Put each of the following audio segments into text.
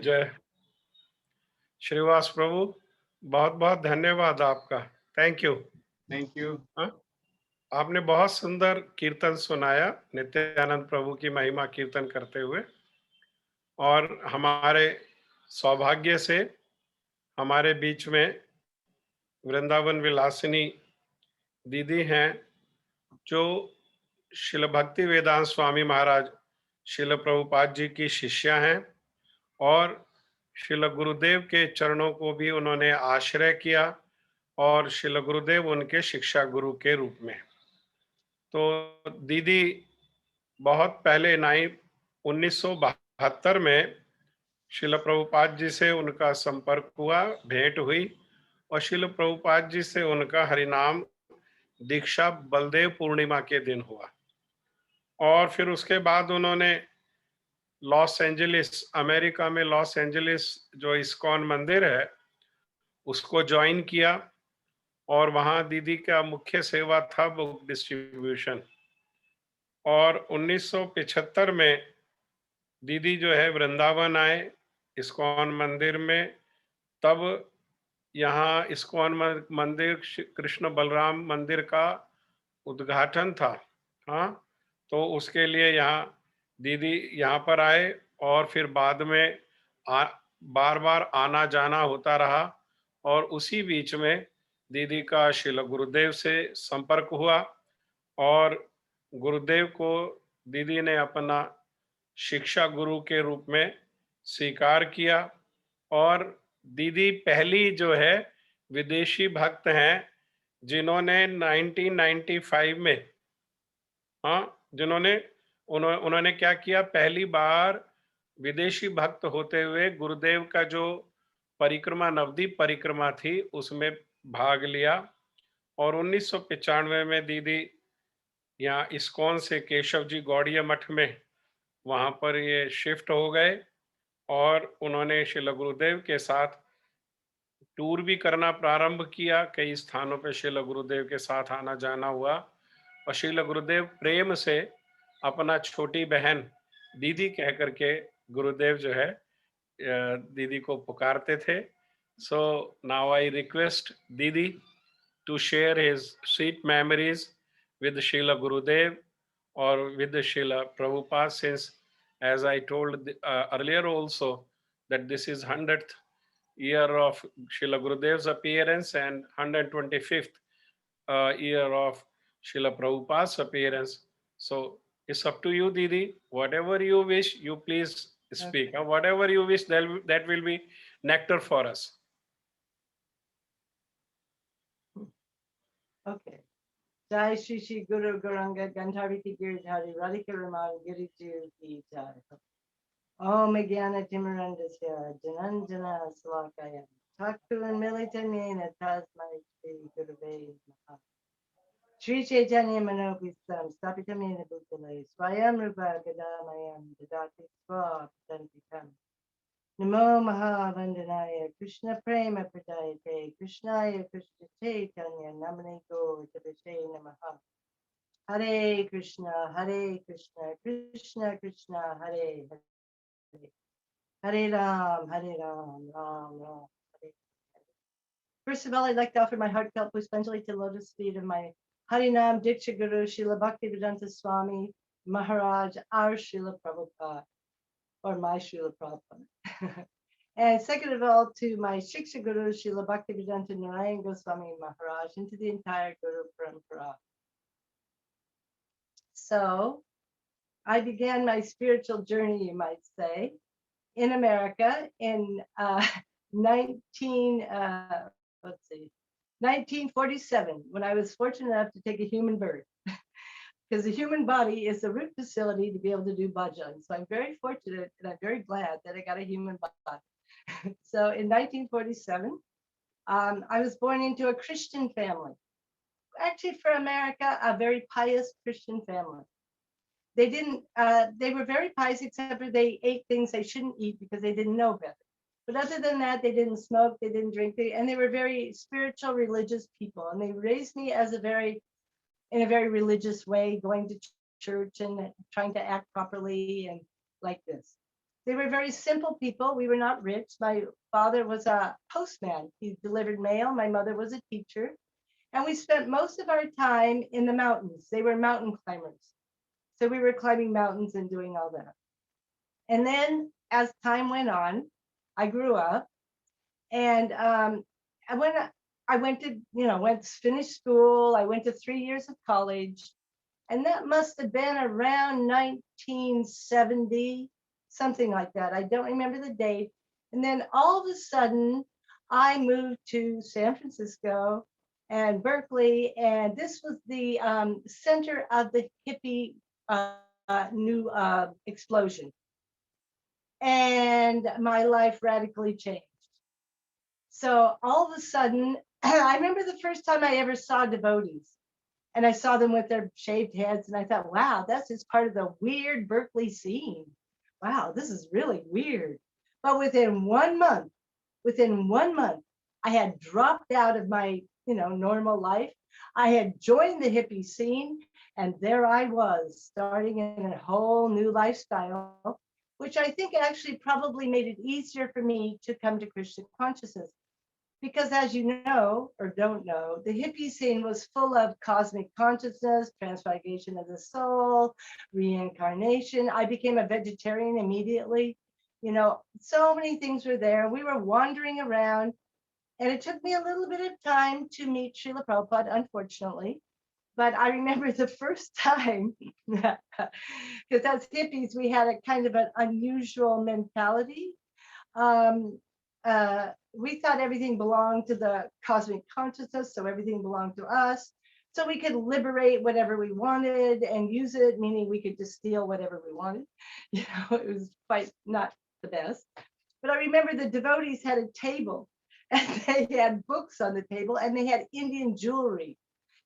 जय श्रीवास प्रभु, बहुत बहुत धन्यवाद आपका। Thank you. आपने बहुत सुंदर कीर्तन सुनाया, नित्यानंद प्रभु की महिमा कीर्तन करते हुए। और हमारे सौभाग्य से हमारे बीच में वृंदावन विलासिनी दीदी हैं, जो श्रील भक्ति वेदांत स्वामी महाराज श्रील प्रभुपाद जी की शिष्या हैं और श्रील गुरुदेव के चरणों को भी उन्होंने आश्रय किया और श्रील गुरुदेव उनके शिक्षा गुरु के रूप में। तो दीदी बहुत पहले 1972 में श्रील प्रभुपाद जी से उनका संपर्क हुआ, भेंट हुई और श्रील प्रभुपाद जी से उनका हरिनाम दीक्षा बलदेव पूर्णिमा के दिन हुआ। और फिर उसके बाद उन्होंने लॉस एंजलिस, अमेरिका में लॉस एंजलिस जो इस्कॉन मंदिर है, उसको ज्वाइन किया और वहाँ दीदी का मुख्य सेवा था बुक डिस्ट्रीब्यूशन। और 1975 में दीदी जो है वृंदावन आए इस्कॉन मंदिर में। तब यहाँ इस्कॉन मंदिर कृष्ण बलराम मंदिर का उद्घाटन था। हाँ, तो उसके लिए यहाँ दीदी यहाँ पर आए और फिर बाद में बार बार आना जाना होता रहा। और उसी बीच में दीदी का श्रील गुरुदेव से संपर्क हुआ और गुरुदेव को दीदी ने अपना शिक्षा गुरु के रूप में स्वीकार किया। और दीदी पहली जो है विदेशी भक्त हैं जिन्होंने 1995 में, हाँ, उन्होंने क्या किया, पहली बार विदेशी भक्त होते हुए गुरुदेव का जो परिक्रमा, नवद्वीप परिक्रमा थी, उसमें भाग लिया। और 1995 में दीदी यहाँ इस्कॉन से केशव जी गौड़ीय मठ में वहाँ पर ये शिफ्ट हो गए और उन्होंने श्रील गुरुदेव के साथ टूर भी करना प्रारंभ किया। कई स्थानों पे श्रील गुरुदेव के साथ आना जाना हुआ और श्रील गुरुदेव प्रेम से अपना छोटी बहन दीदी कह करके गुरुदेव जो है दीदी को पुकारते थे। सो नाउ आई रिक्वेस्ट दीदी to share his sweet memories with Srila Gurudev or with the Srila Prabhupada, since, as I told earlier also, that this is 100th year of Srila Gurudev's appearance and 125th year of Srila Prabhupada's appearance. So it's up to you, Didi. Whatever you wish, you please speak. Okay. Whatever you wish, that will be nectar for us. Okay. Jai Shri Shri Guru Gauranga Gandharviti Giridhari Radhika Raman Giriju Ki Jai. Om Jnana Timirandasya Jananjana Salakaya Chakun Militanina Tasmai Shri Guruve Namaha. Shri Chaitanya Manopistam Stapitamina Bhutale Swayam Rupa Gadamayam Dadati Swa Patantikam. Namo Mahavandanaya Krishna Prema Pradayate Krishnaya Krishna Chaitanya Namane Go Tabashe Namaha. Hare Krishna Krishna Krishna Hare Hare Hare Ram Ram Ram Hare. First of all, I'd like to offer my heartfelt Puspanjali to the lotus feet of my Harinaam Diksha Guru Srila Bhaktivedanta Swami Maharaj, our Srila Prabhupada, or my Srila Prabhupada. And second of all, to my Shiksha Guru Srila Bhaktivedanta Narayan Goswami Maharaj, and to the entire Guru Parampara. So I began my spiritual journey, you might say, in America in 1947, when I was fortunate enough to take a human birth. Because the human body is the root facility to be able to do bhajan. So I'm very fortunate and I'm very glad that I got a human body. So in 1947, I was born into a Christian family. Actually, for America, a very pious Christian family. They were very pious, except for they ate things they shouldn't eat because they didn't know better. But other than that, they didn't smoke, they didn't drink, and they were very spiritual, religious people. And they raised me as in a very religious way, going to church and trying to act properly and like this. They were very simple people. We were not rich. My father was a postman. He delivered mail. My mother was a teacher. And we spent most of our time in the mountains. They were mountain climbers. So we were climbing mountains and doing all that. And then as time went on, I grew up and I went to, finished school. I went to 3 years of college. And that must have been around 1970, something like that. I don't remember the date. And then all of a sudden, I moved to San Francisco and Berkeley, and this was the center of the hippie new explosion. And my life radically changed. So all of a sudden, I remember the first time I ever saw devotees, and I saw them with their shaved heads, and I thought, wow, that's just part of the weird Berkeley scene. Wow, this is really weird. But within 1 month, I had dropped out of my, normal life. I had joined the hippie scene, and there I was, starting in a whole new lifestyle, which I think actually probably made it easier for me to come to Krishna consciousness. Because as you know, or don't know, the hippie scene was full of cosmic consciousness, transmigration of the soul, reincarnation. I became a vegetarian immediately. So many things were there. We were wandering around, and it took me a little bit of time to meet Srila Prabhupada, unfortunately. But I remember the first time, because as hippies, we had a kind of an unusual mentality. Um, we thought everything belonged to the cosmic consciousness, so everything belonged to us. So we could liberate whatever we wanted and use it, meaning we could just steal whatever we wanted. It was quite not the best. But I remember the devotees had a table, and they had books on the table, and they had Indian jewelry.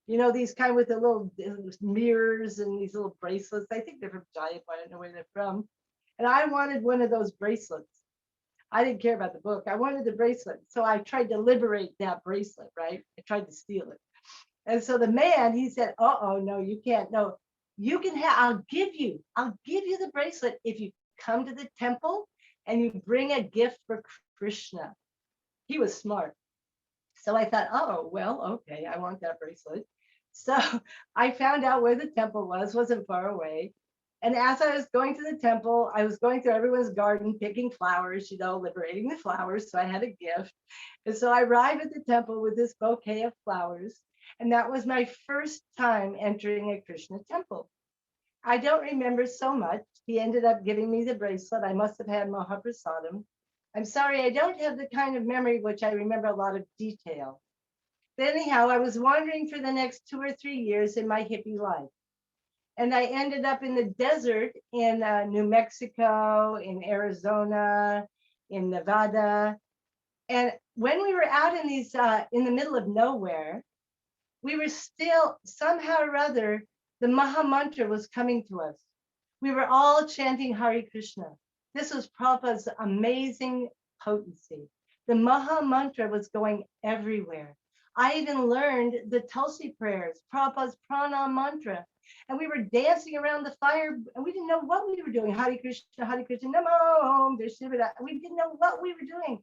These kind with the little mirrors and these little bracelets. I think they're from Jaipur. I don't know where they're from. And I wanted one of those bracelets. I didn't care about the book. I wanted the bracelet. So I tried to liberate that bracelet, right? I tried to steal it. And so the man, he said, oh, no, you can't. No, you can have, I'll give you the bracelet if you come to the temple and you bring a gift for Krishna. He was smart. So I thought, oh, well, okay, I want that bracelet. So I found out where the temple wasn't far away. And as I was going to the temple, I was going through everyone's garden, picking flowers, liberating the flowers. So I had a gift. And so I arrived at the temple with this bouquet of flowers. And that was my first time entering a Krishna temple. I don't remember so much. He ended up giving me the bracelet. I must have had Mahaprasadam. I'm sorry, I don't have the kind of memory which I remember a lot of detail. But anyhow, I was wandering for the next 2 or 3 years in my hippie life. And I ended up in the desert in New Mexico, in Arizona, in Nevada. And when we were out in these, in the middle of nowhere, we were still, somehow or other, the Maha Mantra was coming to us. We were all chanting Hare Krishna. This was Prabhupada's amazing potency. The Maha Mantra was going everywhere. I even learned the Tulsi prayers, Prabhupada's Pranam mantra. And we were dancing around the fire, and we didn't know what we were doing. Hare Krishna, Namo Om, we didn't know what we were doing.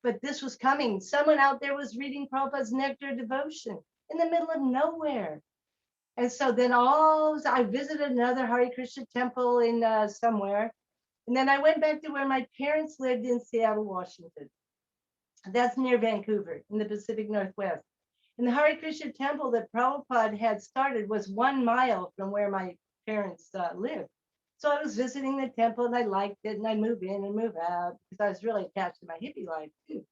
But this was coming. Someone out there was reading Prabhupada's Nectar Devotion in the middle of nowhere. And so then I visited another Hare Krishna temple in somewhere. And then I went back to where my parents lived in Seattle, Washington. That's near Vancouver in the Pacific Northwest. And the Hare Krishna temple that Prabhupada had started was 1 mile from where my parents lived. So I was visiting the temple and I liked it, and I'd move in and move out because I was really attached to my hippie life too.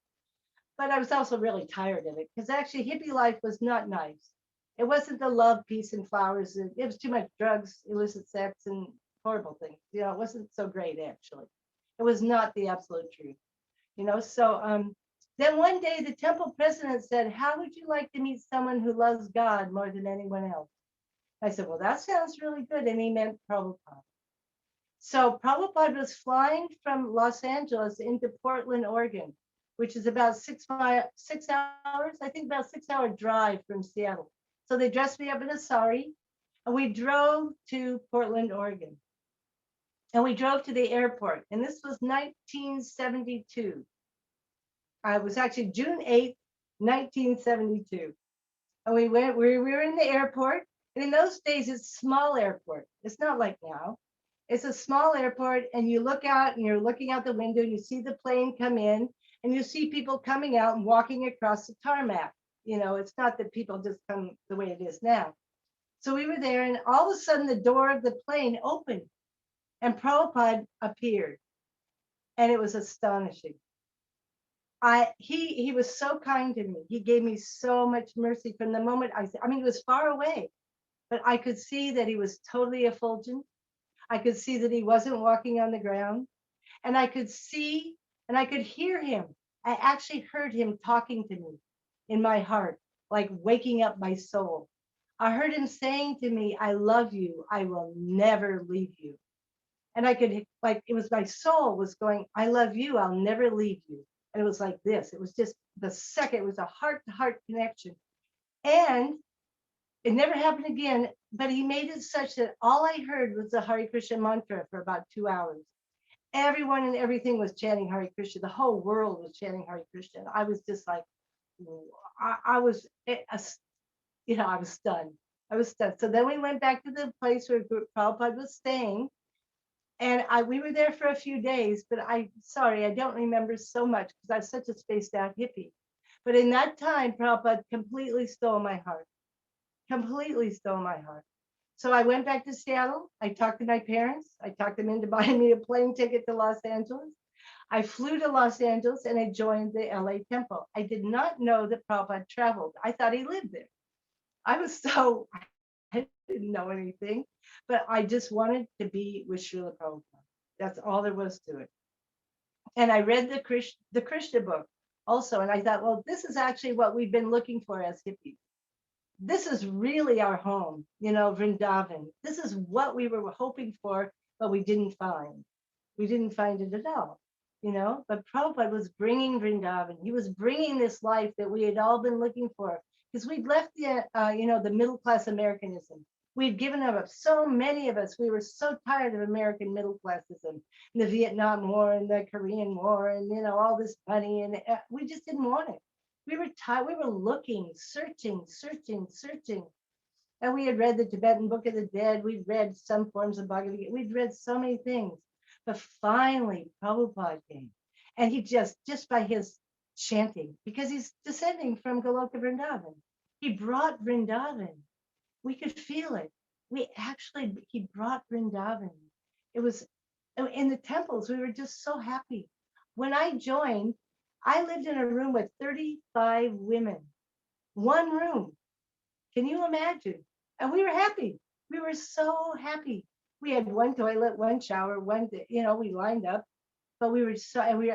But I was also really tired of it because actually hippie life was not nice. It wasn't the love, peace, and flowers. It was too much drugs, illicit sex, and horrible things. It wasn't so great actually. It was not the absolute truth. So then one day the temple president said, how would you like to meet someone who loves God more than anyone else? I said, well, that sounds really good. And he meant Prabhupada. So Prabhupada was flying from Los Angeles into Portland, Oregon, which is about 6 hours, I think about 6-hour drive from Seattle. So they dressed me up in a sari and we drove to Portland, Oregon. And we drove to the airport. And this was 1972. It was actually June 8th, 1972. And we were in the airport. And in those days, it's a small airport. It's not like now. It's a small airport, and you look out and you're looking out the window and you see the plane come in and you see people coming out and walking across the tarmac. It's not that people just come the way it is now. So we were there, and all of a sudden the door of the plane opened and Prabhupada appeared. And it was astonishing. He was so kind to me. He gave me so much mercy from the moment I mean, it was far away, but I could see that he was totally effulgent. I could see that he wasn't walking on the ground, and I could see and I could hear him. I actually heard him talking to me in my heart, like waking up my soul. I heard him saying to me, I love you. I will never leave you. And I could, like, it was my soul was going, I love you. I'll never leave you. And it was like this. It was just the second, it was a heart to heart connection. And it never happened again, but he made it such that all I heard was the Hare Krishna mantra for about 2 hours. Everyone and everything was chanting Hare Krishna. The whole world was chanting Hare Krishna. I was just like, I was, I was stunned. I was stunned. So then we went back to the place where Prabhupada was staying. And we were there for a few days, but I don't remember so much because I was such a spaced out hippie. But in that time, Prabhupada completely stole my heart, completely stole my heart. So I went back to Seattle. I talked to my parents. I talked them into buying me a plane ticket to Los Angeles. I flew to Los Angeles and I joined the LA Temple. I did not know that Prabhupada traveled. I thought he lived there. I didn't know anything, but I just wanted to be with Srila Prabhupada. That's all there was to it. And I read the Krishna book also, and I thought, well, this is actually what we've been looking for as hippies. This is really our home, Vrindavan. This is what we were hoping for, but we didn't find. We didn't find it at all, But Prabhupada was bringing Vrindavan. He was bringing this life that we had all been looking for, because we'd left the middle class Americanism. We'd given up. So many of us, we were so tired of American middle classism, the Vietnam War and the Korean War, and all this money, and we just didn't want it. We were tired. We were looking, searching, and we had read the Tibetan Book of the Dead. We'd read some forms of Bhagavad Gita. We'd read so many things, but finally Prabhupada came, and he just by his chanting, because he's descending from Goloka Vrindavan, he brought Vrindavan. We could feel it. He brought Vrindavan. It was in the temples. We were just so happy. When I joined, I lived in a room with 35 women, one room. Can you imagine? And we were happy. We were so happy. We had one toilet, one shower, we lined up, but we were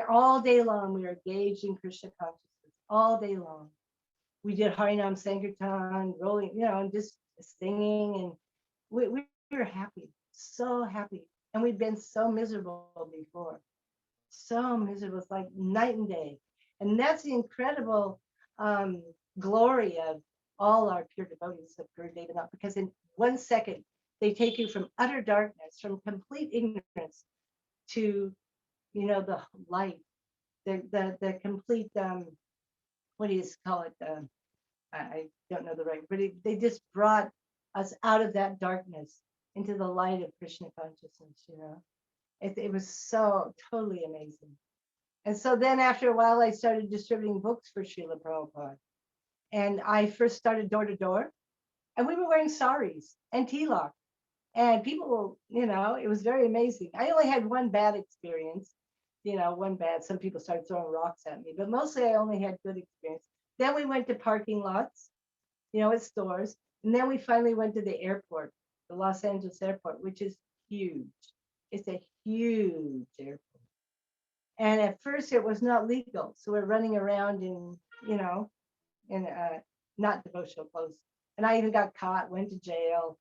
all day long. We were engaged in Krishna consciousness all day long. We did Harinaam Sankirtan, rolling, and just singing, and we were happy, so happy. And we'd been so miserable before, so miserable. It's like night and day. And that's the incredible glory of all our pure devotees of Gurudev, because in 1 second, they take you from utter darkness, from complete ignorance to, the light, the complete, what do you call it? I don't know the right, but they just brought us out of that darkness into the light of Krishna consciousness, It was so totally amazing. And so then after a while, I started distributing books for Srila Prabhupada. And I first started door to door, and we were wearing saris and tilak. And people, it was very amazing. I only had one bad experience, some people started throwing rocks at me, but mostly I only had good experience. Then we went to parking lots, at stores. And then we finally went to the airport, the Los Angeles airport, which is huge. It's a huge airport. And at first it was not legal. So we're running around in not devotional clothes. And I even got caught, went to jail.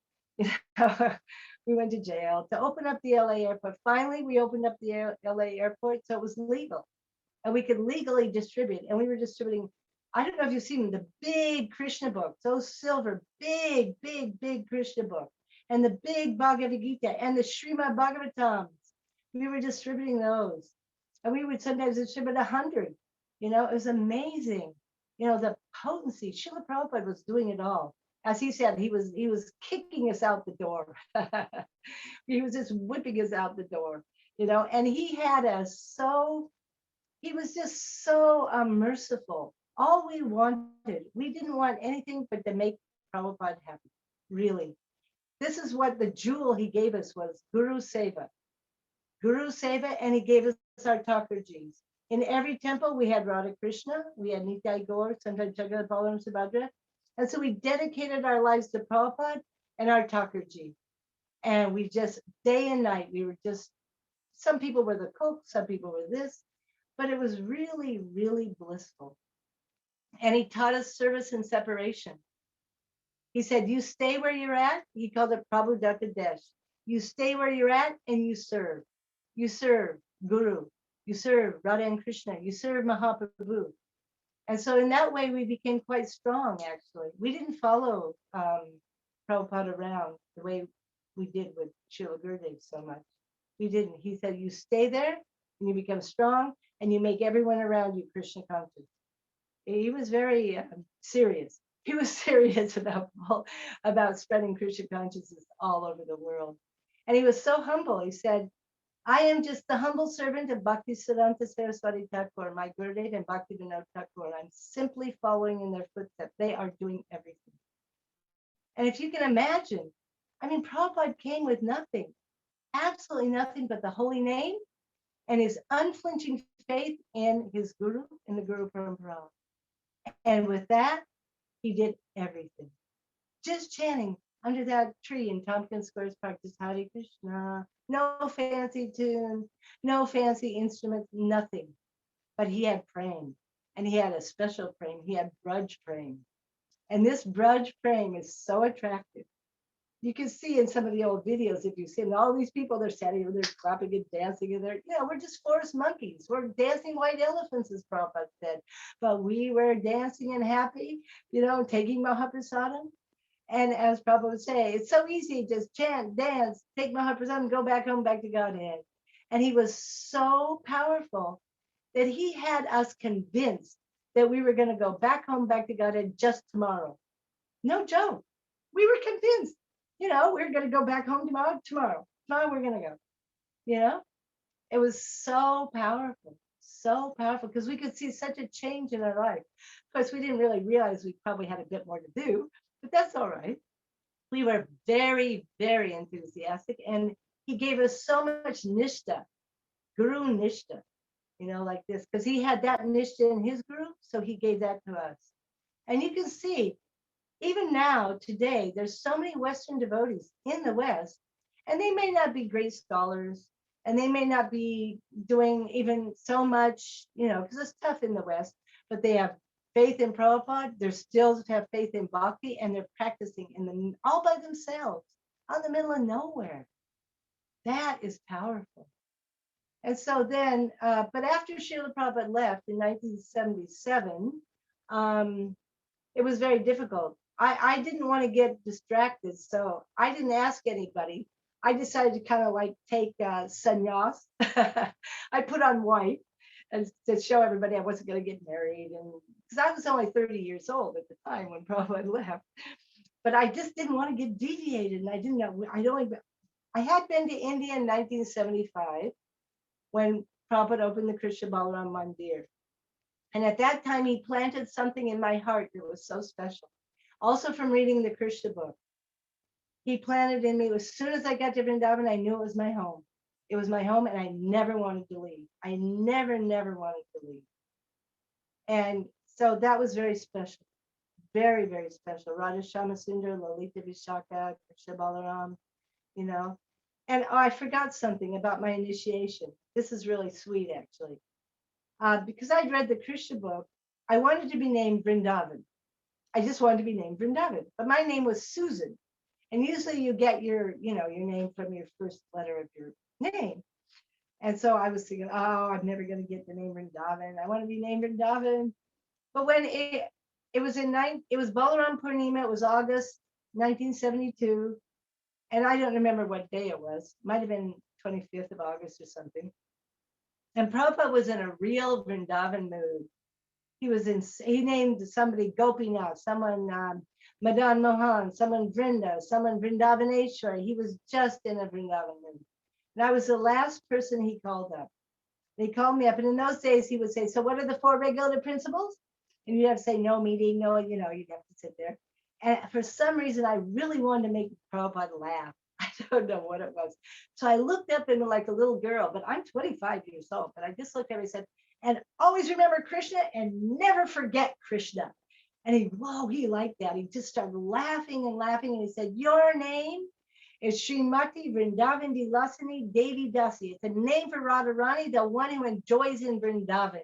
We went to jail to open up the LA airport. Finally, we opened up the LA airport, so it was legal. And we could legally distribute. And we were distributing, I don't know if you've seen the big Krishna books, those silver, big Krishna books, and the big Bhagavad Gita and the Srimad Bhagavatams. We were distributing those. And we would sometimes distribute 100. It was amazing. The potency. Srila Prabhupada was doing it all. As he said, he was kicking us out the door. He was just whipping us out the door, and he had us he was just so merciful. All we wanted, we didn't want anything but to make Prabhupada happy, really. This is what the jewel he gave us was Guru Seva. Guru Seva, and he gave us our Thakurjis. In every temple, we had Radha Krishna, we had Nitai Gaur, sometimes Jagat Balaram Subhadra. And so we dedicated our lives to Prabhupada and our Thakurji. And we just, day and night, we were just, some people were the cook, some people were this, but it was really, really blissful. And he taught us service and separation. He said, you stay where you're at. He called it Prabhu Dakadesh. You stay where you're at and you serve. You serve Guru. You serve Radha and Krishna. You serve Mahaprabhu. And so in that way, we became quite strong, actually. We didn't follow Prabhupada around the way we did with Srila Gurudev so much. We didn't. He said, you stay there and you become strong and you make everyone around you Krishna conscious. He was very serious. He was serious about spreading Krishna consciousness all over the world. And he was so humble. He said, I am just the humble servant of Bhaktisiddhanta Saraswati Thakur, my Gurudev and Bhaktivedanta Thakur. I'm simply following in their footsteps. They are doing everything. And if you can imagine, I mean, Prabhupada came with nothing, absolutely nothing but the holy name and his unflinching faith in his Guru, in the Guru Parampara. And with that, he did everything. Just chanting under that tree in Tompkins Square's Park, just Hare Krishna, no fancy tunes, no fancy instruments, nothing. But he had praying, and he had a special praying. He had Braj praying. And this Braj praying is so attractive. You can see in some of the old videos, if you see them, all these people, they're standing, they're clapping and dancing, and they're, we're just forest monkeys. We're dancing white elephants, as Prabhupada said. But we were dancing and happy, taking Mahaprasadam. And as Prabhupada would say, it's so easy, just chant, dance, take Mahaprasadam, go back home, back to Godhead. And he was so powerful that he had us convinced that we were going to go back home, back to Godhead just tomorrow. No joke. We were convinced. We're going to go back home tomorrow we're going to go, it was so powerful, because we could see such a change in our life. Of course, we didn't really realize we probably had a bit more to do, but that's all right. We were very, very enthusiastic, and he gave us so much nishta, Guru nishta, like this, because he had that nishta in his group, so he gave that to us. And you can see, even now, today, there's so many Western devotees in the West, and they may not be great scholars, and they may not be doing even so much, because it's tough in the West, but they have faith in Prabhupada, they still have faith in Bhakti, and they're practicing all by themselves, out in the middle of nowhere. That is powerful. And so then, but after Srila Prabhupada left in 1977, it was very difficult. I didn't want to get distracted, so I didn't ask anybody. I decided to kind of like take sannyas. I put on white and to show everybody I wasn't going to get married, and because I was only 30 years old at the time when Prabhupada left. But I just didn't want to get deviated, and I didn't know. I had been to India in 1975 when Prabhupada opened the Krishna Balram Mandir. And at that time, he planted something in my heart that was so special. Also from reading the Krishna book. He planted in me, as soon as I got to Vrindavan, I knew it was my home. It was my home, and I never wanted to leave. I never wanted to leave. And so that was very special. Very, very special. Radha Shamasundar, Lalita Vishaka, Krishna Balaram, And I forgot something about my initiation. This is really sweet, actually. Because I'd read the Krishna book, I wanted to be named Vrindavan. I just wanted to be named Vrindavan, but my name was Susan. And usually you get your name from your first letter of your name. And so I was thinking, oh, I'm never going to get the name Vrindavan. I want to be named Vrindavan. But when it was Balram Purnima, it was August 1972. And I don't remember what day it was. Might have been 25th of August or something. And Prabhupada was in a real Vrindavan mood. He named somebody Gopinath, someone Madan Mohan, someone Vrinda, someone Vrindavaneshwar. He was just in a Vrindavan mood. And I was the last person he called up. They called me up, and in those days he would say, so what are the 4 regulative principles? And you'd have to say no meeting, you'd have to sit there. And for some reason, I really wanted to make Prabhupada laugh. I don't know what it was. So I looked up at him like a little girl, but I'm 25 years old. But I just looked at him and said, and always remember Krishna and never forget Krishna. And he liked that. He just started laughing and laughing. And he said, your name is Srimati Vrindavan Vilasini Didi. It's a name for Radharani, the one who enjoys in Vrindavan.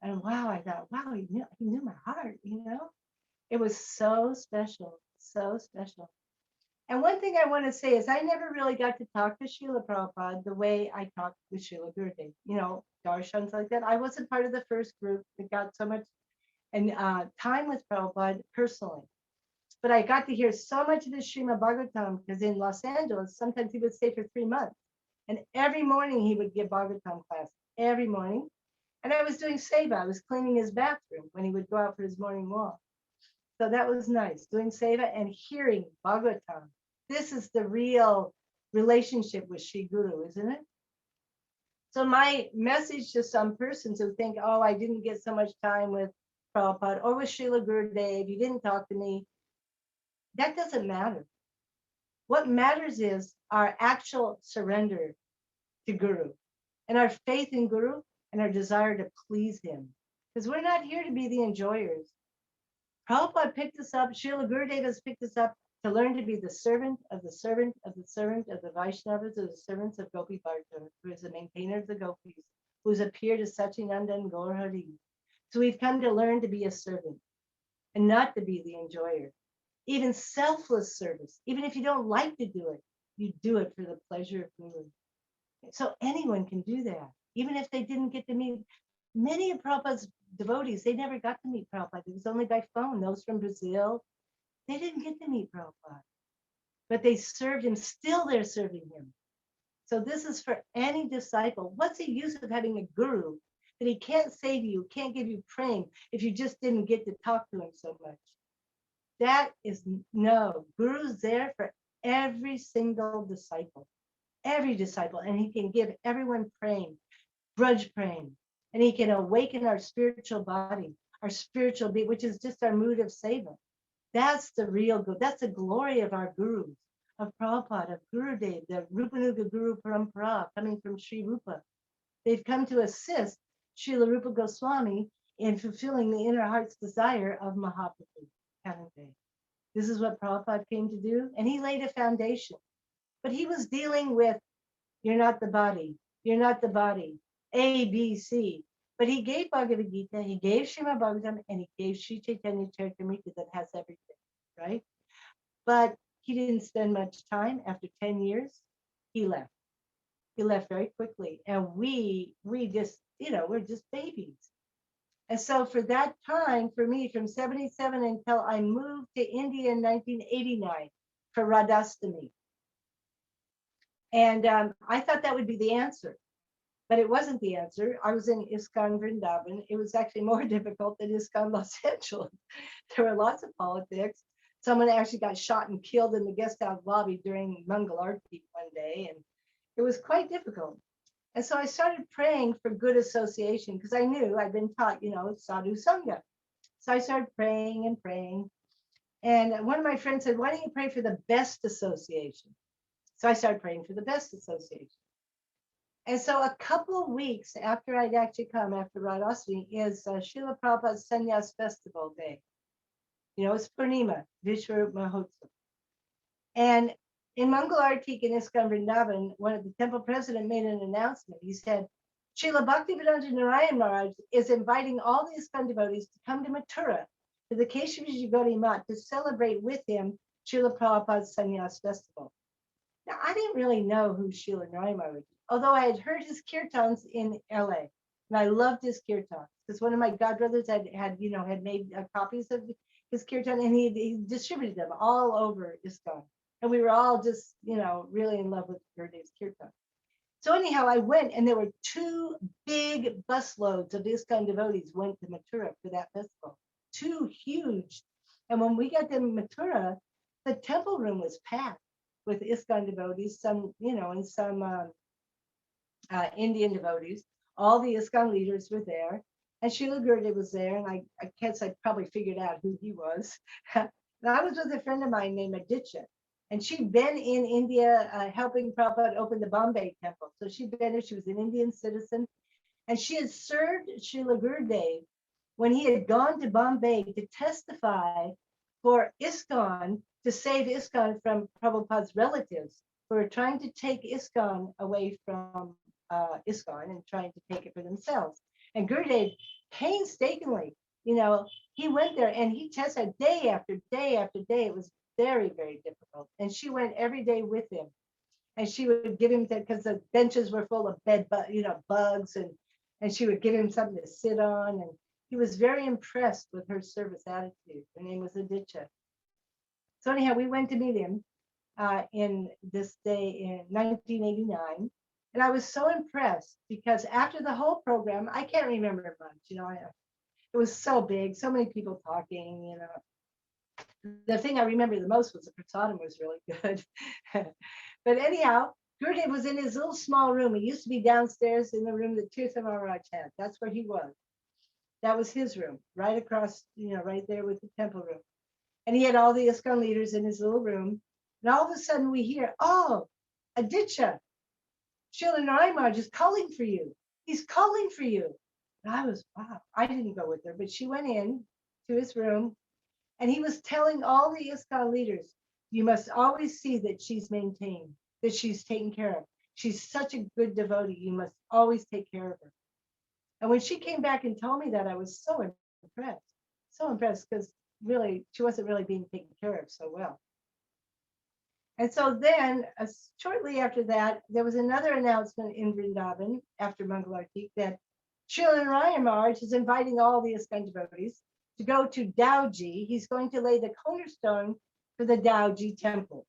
And wow, I thought, wow, he knew my heart, you know? It was so special, so special. And one thing I want to say is I never really got to talk to Srila Prabhupada the way I talked with Srila Gurudev, you know, darshans like that. I wasn't part of the first group that got so much time with Prabhupada personally. But I got to hear so much of his Srimad Bhagavatam because in Los Angeles, sometimes he would stay for 3 months. And every morning he would give Bhagavatam class, every morning. And I was doing seva. I was cleaning his bathroom when he would go out for his morning walk. So that was nice, doing seva and hearing Bhagavatam. This is the real relationship with Sri Guru, isn't it? So my message to some persons who think, oh, I didn't get so much time with Prabhupada or with Srila Gurudev, you didn't talk to me, that doesn't matter. What matters is our actual surrender to Guru and our faith in Guru and our desire to please him. Because we're not here to be the enjoyers. Prabhupada picked us up, Srila Gurudev has picked us up to learn to be the servant of the servant of the servant of the Vaishnavas, of the servants of Gopi Bharata, who is the maintainer of the Gopis, who's appeared as Sachinanda and Gaur Hari. So we've come to learn to be a servant and not to be the enjoyer. Even selfless service, even if you don't like to do it, you do it for the pleasure of Guru. So anyone can do that, even if they didn't get to meet many of Prabhupada's devotees. They never got to meet Prabhupada. It was only by phone. Those from Brazil, they didn't get to meet Prabhupada, but they served him. Still, they're serving him. So this is for any disciple. What's the use of having a guru that he can't save you, can't give you prema if you just didn't get to talk to him so much? That is no, Guru's there for every single disciple, and he can give everyone prema, grudge prema, and he can awaken our spiritual body, our spiritual being, which is just our mood of seva. That's the real good. That's the glory of our gurus, of Prabhupada, of Gurudev, the Rupanuga Guru Parampara coming from Sri Rupa. They've come to assist Srila Rupa Goswami in fulfilling the inner heart's desire of Mahaprabhu, haven't they? This is what Prabhupada came to do, and he laid a foundation. But he was dealing with, you're not the body, you're not the body, A, B, C. But he gave Bhagavad Gita, he gave Srimad Bhagavatam, and he gave Sri Chaitanya Charitamrita that has everything, right? But he didn't spend much time. After 10 years, he left. He left very quickly. And we just, we're just babies. And so for that time, for me, from 77 until I moved to India in 1989 for Radhastami. And I thought that would be the answer. But it wasn't the answer. I was in ISKCON Vrindavan. It was actually more difficult than ISKCON Los Angeles. There were lots of politics. Someone actually got shot and killed in the guest house lobby during Mangal Arti one day. And it was quite difficult. And so I started praying for good association because I knew I'd been taught, sadhu sangha. So I started praying and praying. And one of my friends said, why don't you pray for the best association? So I started praying for the best association. And so a couple of weeks after I'd actually come, after Radhastami, is Srila Prabhupada's Sannyas Festival Day. It's Purnima, Vishwa Mahotsav. And in Mangal Arti in ISKCON Vrindavan, one of the temple president made an announcement. He said, Srila Bhaktivedanta Maharaj is inviting all the ISKCON devotees to come to Mathura, to the Keshav Gaudiya Matha, to celebrate with him Srila Prabhupada's Sannyas Festival. Now, I didn't really know who Srila Narayan was, although I had heard his kirtans in LA, and I loved his kirtans because one of my godbrothers had made copies of his kirtan, and he distributed them all over ISKCON, and we were all just really in love with Gurudev's kirtan. So anyhow, I went, and there were 2 big busloads of ISKCON devotees went to Mathura for that festival, 2 huge, and when we got to Mathura, the temple room was packed with ISKCON devotees, some, and some Indian devotees. All the ISKCON leaders were there, and Srila Gurudev was there, and I guess I probably figured out who he was. And I was with a friend of mine named Aditya, And she'd been in India helping Prabhupada open the Bombay temple. So she'd been there, she was an Indian citizen. And she had served Srila Gurudev when he had gone to Bombay to testify for ISKCON, to save ISKCON from Prabhupada's relatives who were trying to take ISKCON away from ISKCON and trying to take it for themselves. And Gurudev painstakingly, he went there and he testified day after day after day. It was very, very difficult. And she went every day with him. And she would give him that, because the benches were full of bugs, and she would give him something to sit on. And he was very impressed with her service attitude. Her name was Aditya. So anyhow, we went to meet him in this day in 1989. And I was so impressed because after the whole program, I can't remember much, it was so big, so many people talking, The thing I remember the most was the prasadam was really good. But anyhow, Gurudev was in his little small room. He used to be downstairs in the room that Tirtha Maharaj had. That's where he was. That was his room, right across, right there with the temple room. And he had all the ISKCON leaders in his little room. And all of a sudden we hear, oh, Aditya, Srila Narayan Maharaj is calling for you. He's calling for you. And I was, wow, I didn't go with her, but she went in to his room and he was telling all the ISKCON leaders, you must always see that she's maintained, that she's taken care of. She's such a good devotee. You must always take care of her. And when she came back and told me that, I was so impressed because really, she wasn't really being taken care of so well. And so then, shortly after that, there was another announcement in Vrindavan after Mangalarti that Srila Narayan Maharaj is inviting all the ISKCON devotees to go to Dauji. He's going to lay the cornerstone for the Dauji temple.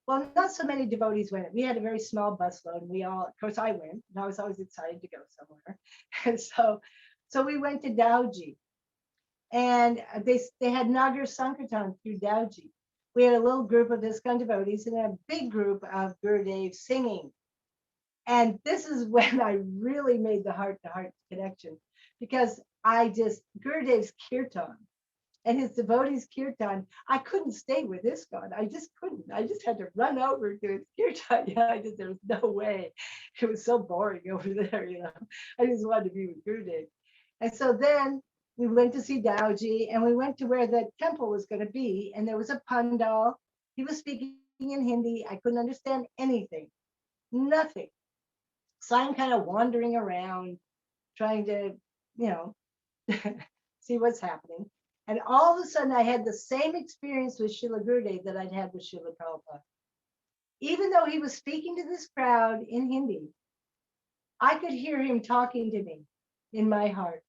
Well, not so many devotees went. We had a very small busload, and of course I went, and I was always excited to go somewhere. And so we went to Dauji, and they had Nagar Sankirtan through Dauji. We had a little group of ISKCON devotees and a big group of Gurudev singing. And this is when I really made the heart-to-heart connection, because Gurudev's kirtan and his devotees' kirtan, I couldn't stay with ISKCON. I just couldn't. I just had to run over to his kirtan. There was no way. It was so boring over there, I just wanted to be with Gurudev. And so then we went to see Dauji, and we went to where the temple was going to be, and there was a pandal. He was speaking in Hindi. I couldn't understand anything, nothing. So I'm kind of wandering around, trying to, see what's happening. And all of a sudden, I had the same experience with Srila Gurudev that I'd had with Srila Prabhupada. Even though he was speaking to this crowd in Hindi, I could hear him talking to me in my heart.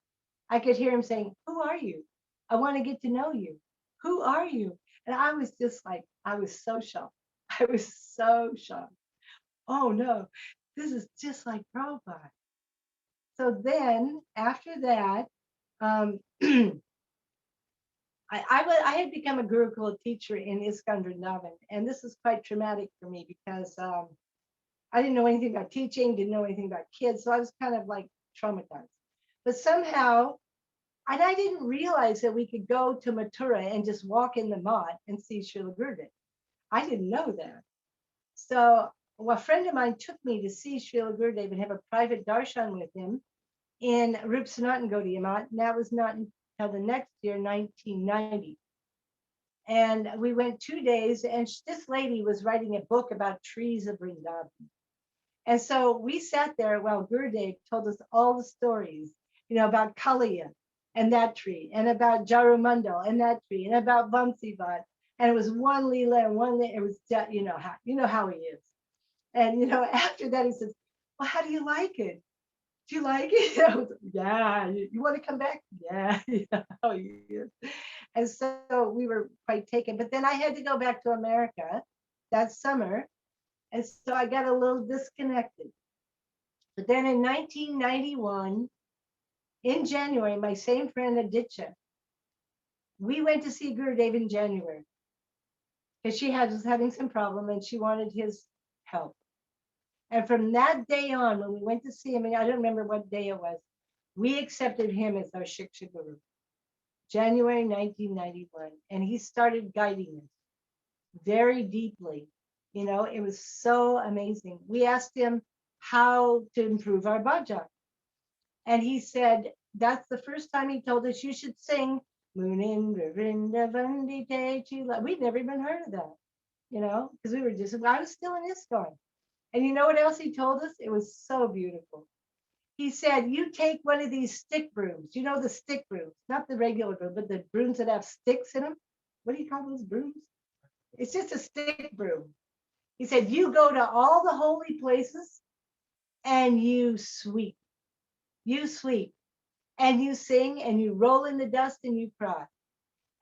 I could hear him saying, who are you? I want to get to know you. Who are you? And I was just like, I was so shocked. I was so shocked. Oh no, this is just like Prabhupada. So then after that, I had become a Gurukul teacher in ISKCON Vrindavan, and this is quite traumatic for me because I didn't know anything about teaching, didn't know anything about kids, so I was kind of like traumatized. But somehow, and I didn't realize that we could go to Mathura and just walk in the Math and see Srila Gurudev. I didn't know that. So a friend of mine took me to see Srila Gurudev and have a private darshan with him in Rup Sanatan Gaudiya Matha, and that was not until the next year, 1990. And we went 2 days, and this lady was writing a book about trees of Vrindavan. And so we sat there while Gurudev told us all the stories, about Kaliya and that tree, and about Jarumandal and that tree, and about Vamsivat. And it was one Leela and one, it was, how he is. And, after that, he says, well, how do you like it? Do you like it? I was like, yeah. You want to come back? Yeah. How he is. And so we were quite taken. But then I had to go back to America that summer. And so I got a little disconnected. But then in 1991, in January, my same friend Aditya, we went to see Gurudev in January because she was having some problem and she wanted his help. And from that day on, when we went to see him, and I don't remember what day it was, we accepted him as our Shiksha Guru, January 1991. And he started guiding us. very deeply. You know, it was so amazing. We asked him how to improve our bhajan. And he said, that's the first time he told us you should sing Munindra Vrindavan Vilasini. We'd never even heard of that, you know, because we were just, I was still in ISKCON. And you know what else he told us? It was so beautiful. He said, you take one of these stick brooms, you know, the stick brooms, not the regular broom, but the brooms that have sticks in them. What do you call those brooms? It's just a stick broom. He said, you go to all the holy places and you sweep, and you sing and you roll in the dust and you cry.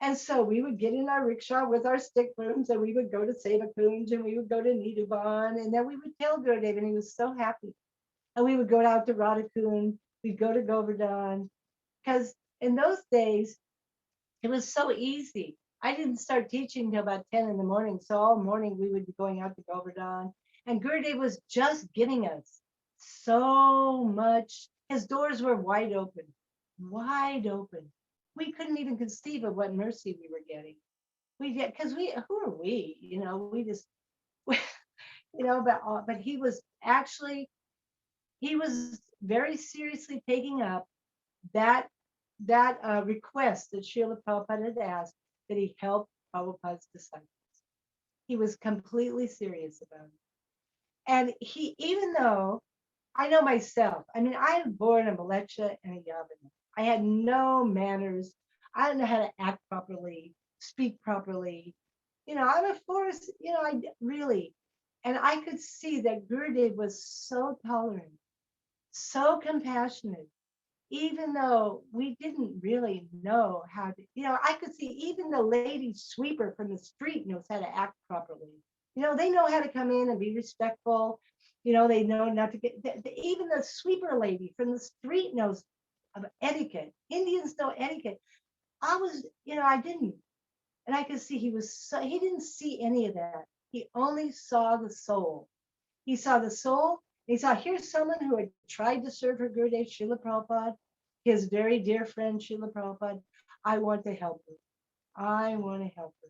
And so we would get in our rickshaw with our stick brooms and we would go to Seva Kunj and we would go to Nidhuban and then we would tell Gurudev and he was so happy. And we would go out to Radhakund, we'd go to Govardhan, because in those days, it was so easy. I didn't start teaching until about 10 in the morning. So all morning we would be going out to Govardhan. And Gurudev was just giving us so much. His doors were wide open, wide open. We couldn't even conceive of what mercy we were getting. We did, because who are we? You know, we just, you know, but he was actually, he was very seriously taking up that request that Srila Prabhupada had asked that he help Prabhupada's disciples. He was completely serious about it. And he, even though I know myself, I mean, I was born a Malecha and a Yavana. I had no manners. I didn't know how to act properly, speak properly. You know, I'm a force, you know, I really, and I could see that Gurudev was so tolerant, so compassionate, even though we didn't really know how to, you know, I could see even the lady sweeper from the street knows how to act properly. You know, they know how to come in and be respectful. You know, they know not to get, even the sweeper lady from the street knows etiquette. Indians know etiquette. I was, you know, I didn't. And I could see he was so, he didn't see any of that. He only saw the soul. He saw the soul. He saw, here's someone who had tried to serve her Gurudev, Srila Prabhupada, his very dear friend, Srila Prabhupada. I want to help her. I want to help her.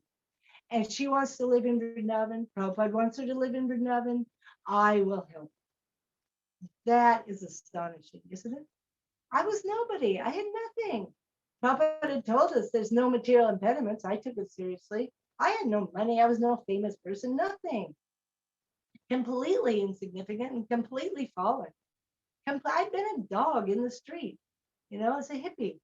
And she wants to live in Vrindavan. Prabhupada wants her to live in Vrindavan. I will help her. That is astonishing, isn't it? I was nobody. I had nothing. Prabhupada had told us there's no material impediments. I took it seriously. I had no money. I was no famous person, nothing. Completely insignificant and completely fallen. I'd been a dog in the street, you know, as a hippie.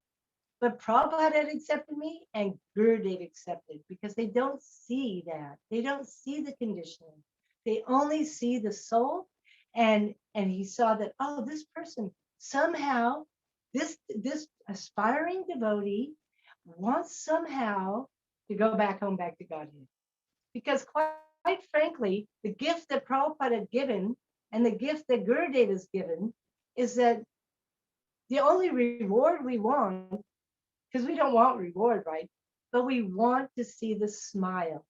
But Prabhupada had accepted me and Gurudev accepted because they don't see that. They don't see the conditioning. They only see the soul. And he saw that, oh, this person somehow, this aspiring devotee wants somehow to go back home, back to Godhead. Because quite frankly, the gift that Prabhupada had given and the gift that Gurudev has given is that the only reward we want, because we don't want reward, right? But we want to see the smile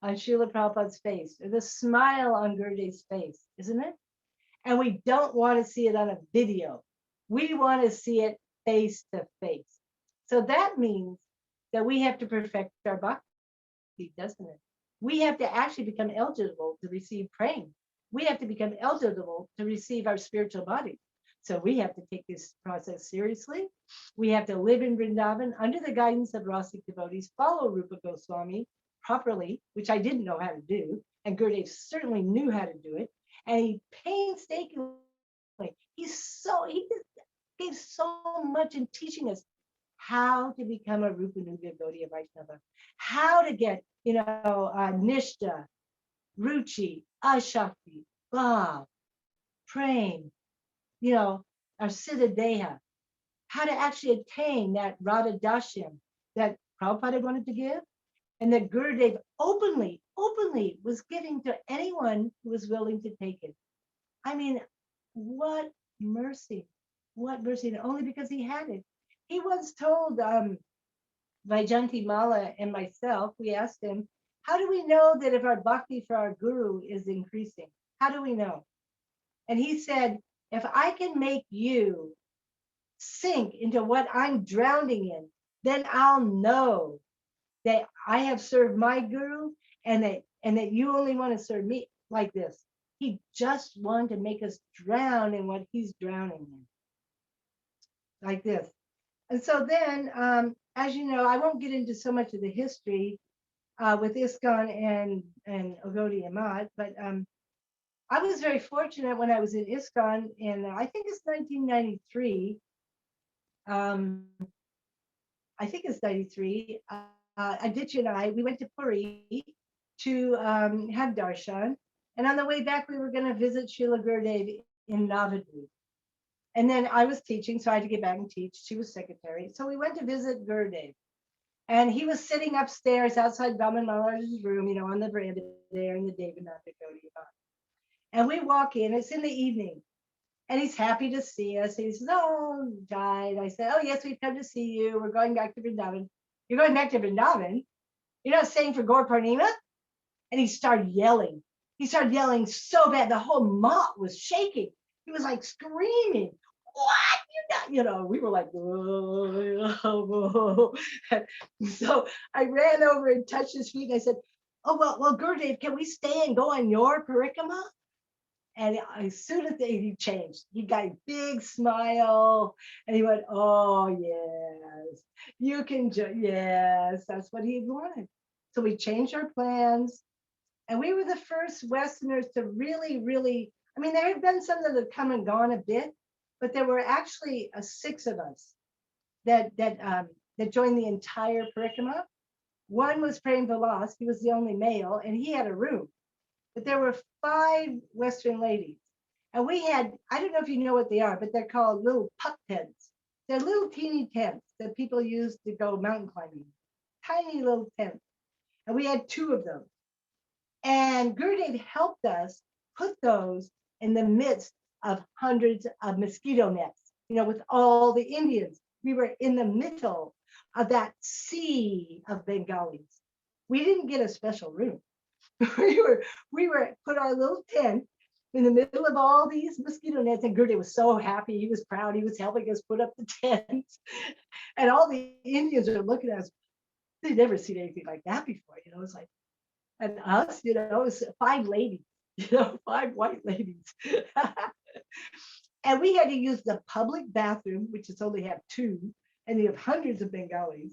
on Srila Prabhupada's face, or the smile on Gurudev's face, isn't it? And we don't want to see it on a video. We want to see it face to face. So that means that we have to perfect our bhakti, doesn't it? We have to actually become eligible to receive praying. We have to become eligible to receive our spiritual body. So we have to take this process seriously. We have to live in Vrindavan under the guidance of Rasic devotees, follow Rupa Goswami properly, which I didn't know how to do. And Gurudev certainly knew how to do it. And he painstakingly, he just gave so much in teaching us how to become a Rupanuga Gaudiya Vaishnava, how to get, you know, Nishta, Ruchi, Ashakti, Bhav, Prem, you know, our Siddha Deha, how to actually attain that Radha Dashyam that Prabhupada wanted to give, and that Gurudev openly was giving to anyone who was willing to take it. I mean, what mercy, and only because he had it. He once told Vaijanti Mala and myself, we asked him, how do we know that if our bhakti for our guru is increasing? How do we know? And he said, if I can make you sink into what I'm drowning in, then I'll know that I have served my guru and that you only want to serve me like this. He just wanted to make us drown in what he's drowning in, like this. And so then, as you know, I won't get into so much of the history with ISKCON and Gaudiya Matha, but I was very fortunate when I was in ISKCON in, I think it's 1993. I think it's 93. Aditya and I, we went to Puri to have darshan. And on the way back, we were going to visit Srila Gurudev in Navadvipa. And then I was teaching, so I had to get back and teach. She was secretary. So we went to visit Gurudev. And he was sitting upstairs outside Brahman Maharaj's room, you know, on the veranda there in the Devanatha Gaudiya Matha. And we walk in, it's in the evening. And he's happy to see us. He says, oh, Jai. And I said, oh, yes, we've come to see you. We're going back to Vrindavan. You're going back to Vrindavan? You're not staying for Gaur Purnima? And he started yelling. He started yelling so bad. The whole mat was shaking. He was like screaming, what? You know, we were like, whoa, whoa. So I ran over and touched his feet. And I said, oh, well, Gurudev, can we stay and go on your parikrama? And as soon as he changed, he got a big smile and he went, oh, yes, you can, yes, that's what he wanted. So we changed our plans. And we were the first Westerners to really, I mean, there have been some that have come and gone a bit, but there were actually 6 of us that joined the entire parikrama. One was Prem Vilas, he was the only male, and he had a room. But there were 5 Western ladies. And we had, I don't know if you know what they are, but they're called little pup tents. They're little teeny tents that people use to go mountain climbing. Tiny little tents. And we had 2 of them. And Gurudev helped us put those in the midst of hundreds of mosquito nets, you know, with all the Indians. We were in the middle of that sea of Bengalis. We didn't get a special room. we were put our little tent in the middle of all these mosquito nets, and Gurudev was so happy. He was proud. He was helping us put up the tent. And all the Indians are looking at us. They'd never seen anything like that before. You know, it's like, and us, you know, it was 5 ladies, you know, 5 white ladies. And we had to use the public bathroom, which is only have 2, and you have hundreds of Bengalis.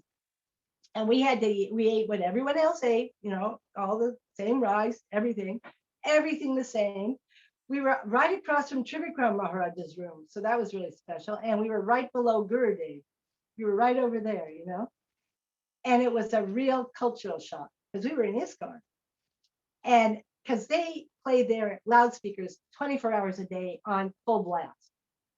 And we ate what everyone else ate, you know, all the same rice, everything the same. We were right across from Trivikram Maharaj's room. So that was really special. And we were right below Gurudev. We were right over there, you know. And it was a real cultural shock because we were in ISKCON. And because they played their loudspeakers 24 hours a day on full blast,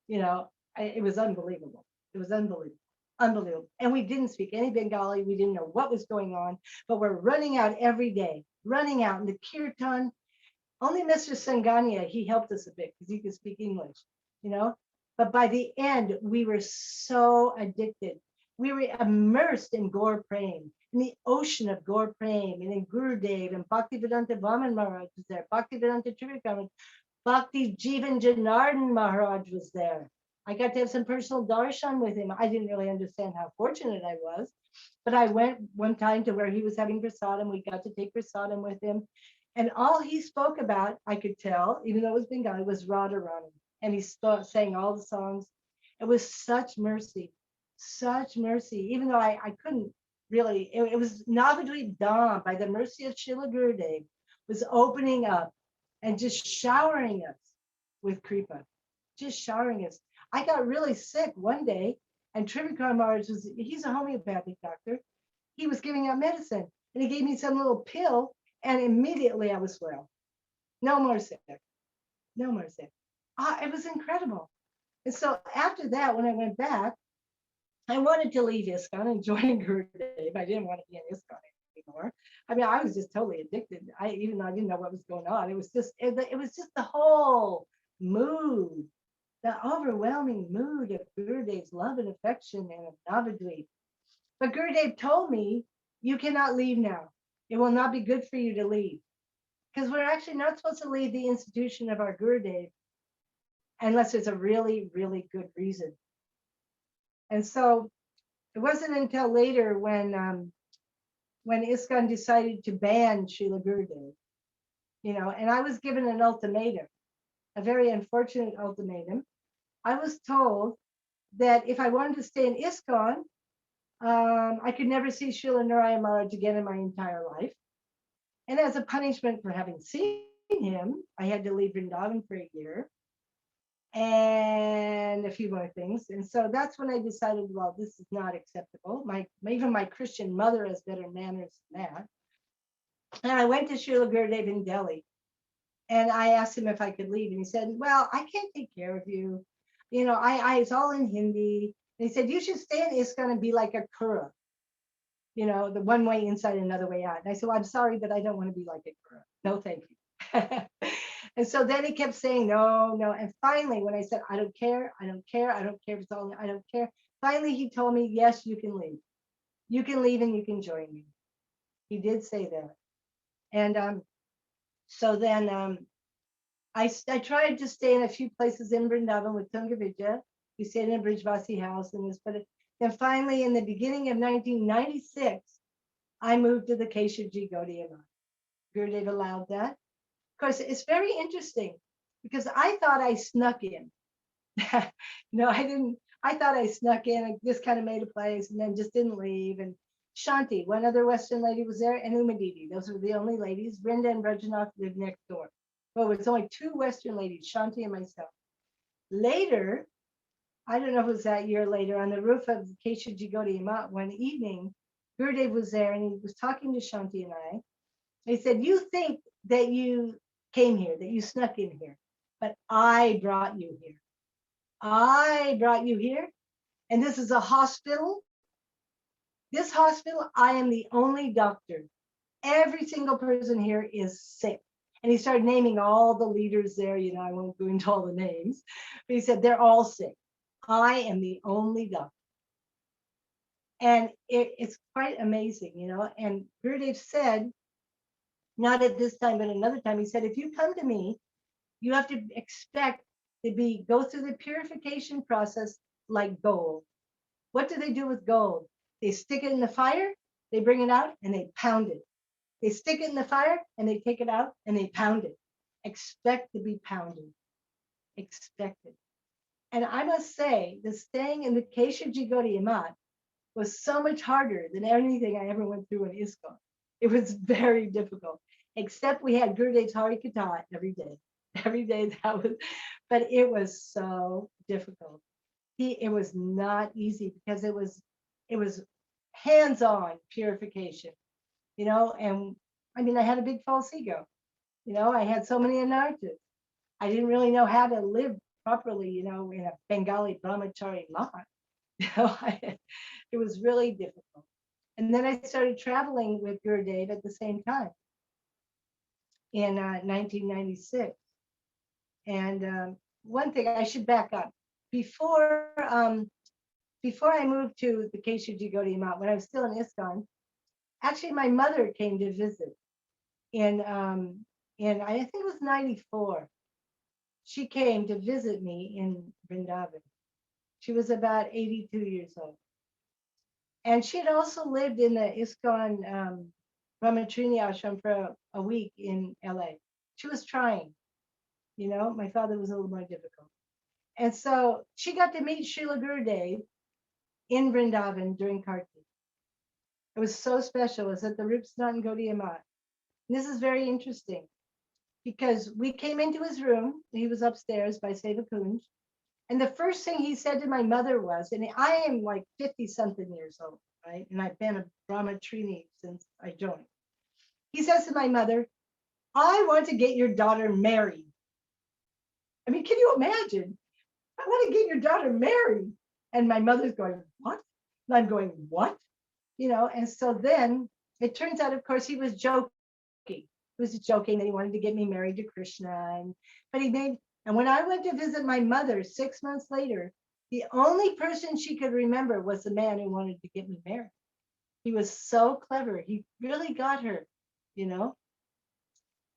you know, it was unbelievable. It was unbelievable. And we didn't speak any Bengali. We didn't know what was going on, but we're running out every day, running out in the kirtan. Only Mr. Sangania, he helped us a bit because he could speak English, you know, but by the end, we were so addicted. We were immersed in Gaur Prem, in the ocean of Gaur Prem, and in Gurudev, and Bhaktivedanta Vaman Maharaj was there, Bhaktivedanta Trivikram, Bhakti Jivan Janardhan Maharaj was there. I got to have some personal darshan with him. I didn't really understand how fortunate I was, but I went one time to where he was having prasadam. We got to take prasadam with him. And all he spoke about, I could tell, even though it was Bengali, was Radharani. And he sang all the songs. It was such mercy, even though I couldn't really, it was Navadvipa Dham, by the mercy of Srila Gurudev, was opening up and just showering us with kripa, just showering us. I got really sick one day, and Trivikram Maharaj he's a homeopathic doctor. He was giving out medicine, and he gave me some little pill, and immediately I was well. No more sick. It was incredible. And so after that, when I went back, I wanted to leave ISKCON and join Gurudev. I didn't want to be in ISKCON anymore. I mean, I was just totally addicted. Even though I didn't know what was going on, it was just the whole mood, the overwhelming mood of Gurudev's love and affection and of Navadvipa. But Gurudev told me, you cannot leave now. It will not be good for you to leave. Because we're actually not supposed to leave the institution of our Gurudev unless there's a really, really good reason. And so it wasn't until later when when ISKCON decided to ban Srila Gurudev, and I was given an ultimatum, a very unfortunate ultimatum. I was told that if I wanted to stay in ISKCON, I could never see Srila Narayana Maharaj again in my entire life. And as a punishment for having seen him, I had to leave Vrindavan for a year and a few more things. And so that's when I decided, well, this is not acceptable. Even my Christian mother has better manners than that. And I went to Srila Gurudev in Delhi, and I asked him if I could leave. And he said, well, I can't take care of you. It's all in Hindi. And he said, you should stay in ISKCON and be like a kura, the one way inside, another way out. And I said, well, I'm sorry, but I don't want to be like a kura. No, thank you. And so then he kept saying, no, no. And finally, when I said, I don't care if it's all, I don't care. Finally, he told me, yes, you can leave. You can leave and you can join me. He did say that. And so then I tried to stay in a few places in Vrindavan with Tunga Vidya. We stayed in a Brijvasi house and this, but then finally in the beginning of 1996, I moved to the Keshavji Gaudiya Matha. Gurudev allowed that. Of course, it's very interesting because I thought I snuck in. I thought I snuck in and just kind of made a place and then just didn't leave. And Shanti, one other Western lady was there, and Uma Didi. Those were the only ladies. Vrinda and Rajanath lived next door. Well, it was only two Western ladies, Shanti and myself. Later, I don't know if it was that year later, on the roof of Keshavji Gaudiya Matha one evening, Gurudev was there and he was talking to Shanti and I. He said, you think that you came here, that you snuck in here, but I brought you here. I brought you here, and this is a hospital. This hospital, I am the only doctor. Every single person here is sick. And he started naming all the leaders there. I won't go into all the names, but he said, they're all sick. I am the only doctor. And it's quite amazing, And Gurudev said, not at this time, but another time, he said, if you come to me, you have to expect to go through the purification process like gold. What do they do with gold? They stick it in the fire, they bring it out, and they pound it. They stick it in the fire, and they take it out, and they pound it. Expect to be pounded. Expect it. And I must say, the staying in the Keshavji Gaudiya Matha was so much harder than anything I ever went through in ISKCON. It was very difficult, except we had Gurudev's Harikatha every day. Every day but it was so difficult. It was not easy because it was hands-on purification, and I mean, I had a big false ego, I had so many anarthas. I didn't really know how to live properly, in a Bengali brahmachari mat. It was really difficult. And then I started traveling with Gurudev at the same time in 1996. And one thing, I should back up. Before I moved to the Keshavji Gaudiya Matha, when I was still in ISKCON, actually my mother came to visit in I think it was 94. She came to visit me in Vrindavan. She was about 82 years old. And she had also lived in the ISKCON Brahmacharya ashram for a week in LA. She was trying. My father was a little more difficult. And so she got to meet Srila Gurudev in Vrindavan during Kartik. It was so special. It was at the Rupasnatan Gaudiya Matha. This is very interesting because we came into his room. He was upstairs by Seva Kunj. And the first thing he said to my mother was, and I am like 50 something years old, right? And I've been a brahmachari since I joined. He says to my mother, I want to get your daughter married. I mean, can you imagine? I want to get your daughter married. And my mother's going, what? And I'm going, what? And so then it turns out, of course, he was joking. He was joking that he wanted to get me married to Krishna. And when I went to visit my mother 6 months later, the only person she could remember was the man who wanted to get me married. He was so clever. He really got her,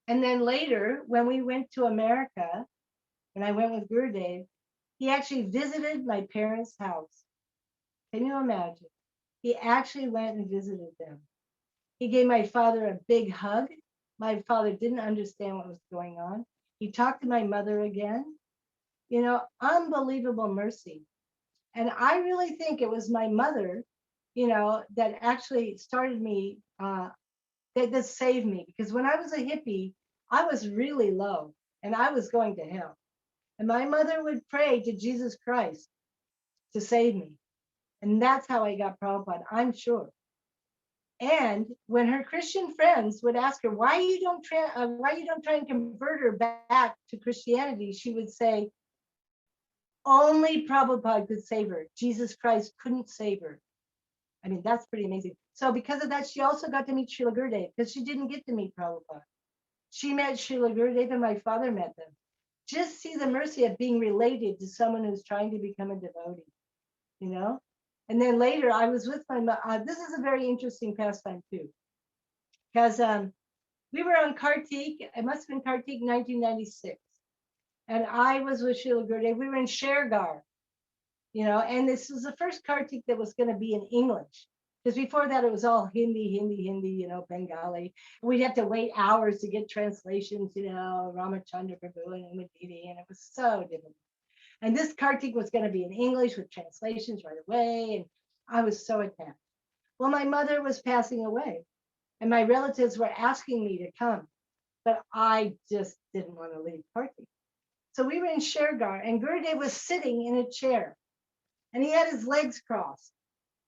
And then later, when we went to America, when I went with Gurudev, he actually visited my parents' house. Can you imagine? He actually went and visited them. He gave my father a big hug. My father didn't understand what was going on. He talked to my mother again. Unbelievable mercy. And I really think it was my mother, that actually started me, that saved me. Because when I was a hippie, I was really low and I was going to hell. And my mother would pray to Jesus Christ to save me. And that's how I got Prabhupada, I'm sure. And when her Christian friends would ask her, why you don't try and convert her back to Christianity, she would say, only Prabhupada could save her. Jesus Christ couldn't save her. I mean, that's pretty amazing. So because of that, she also got to meet Srila Gurudev, because she didn't get to meet Prabhupada. She met Srila Gurudev and my father met them. Just see the mercy of being related to someone who's trying to become a devotee, And then later I was with my mom. This is a very interesting pastime too, because we were on Kartik. It must have been Kartik 1996. And I was with Srila Gurudev. We were in Shergar, and this was the first Kartik that was going to be in English. Because before that, it was all Hindi, Bengali. We'd have to wait hours to get translations, Ramachandra Prabhu and Umadidi, and it was so difficult. And this Kartik was going to be in English with translations right away, and I was so attached. Well, my mother was passing away, and my relatives were asking me to come, but I just didn't want to leave Kartik. So we were in Shergar, and Gurudev was sitting in a chair, and he had his legs crossed,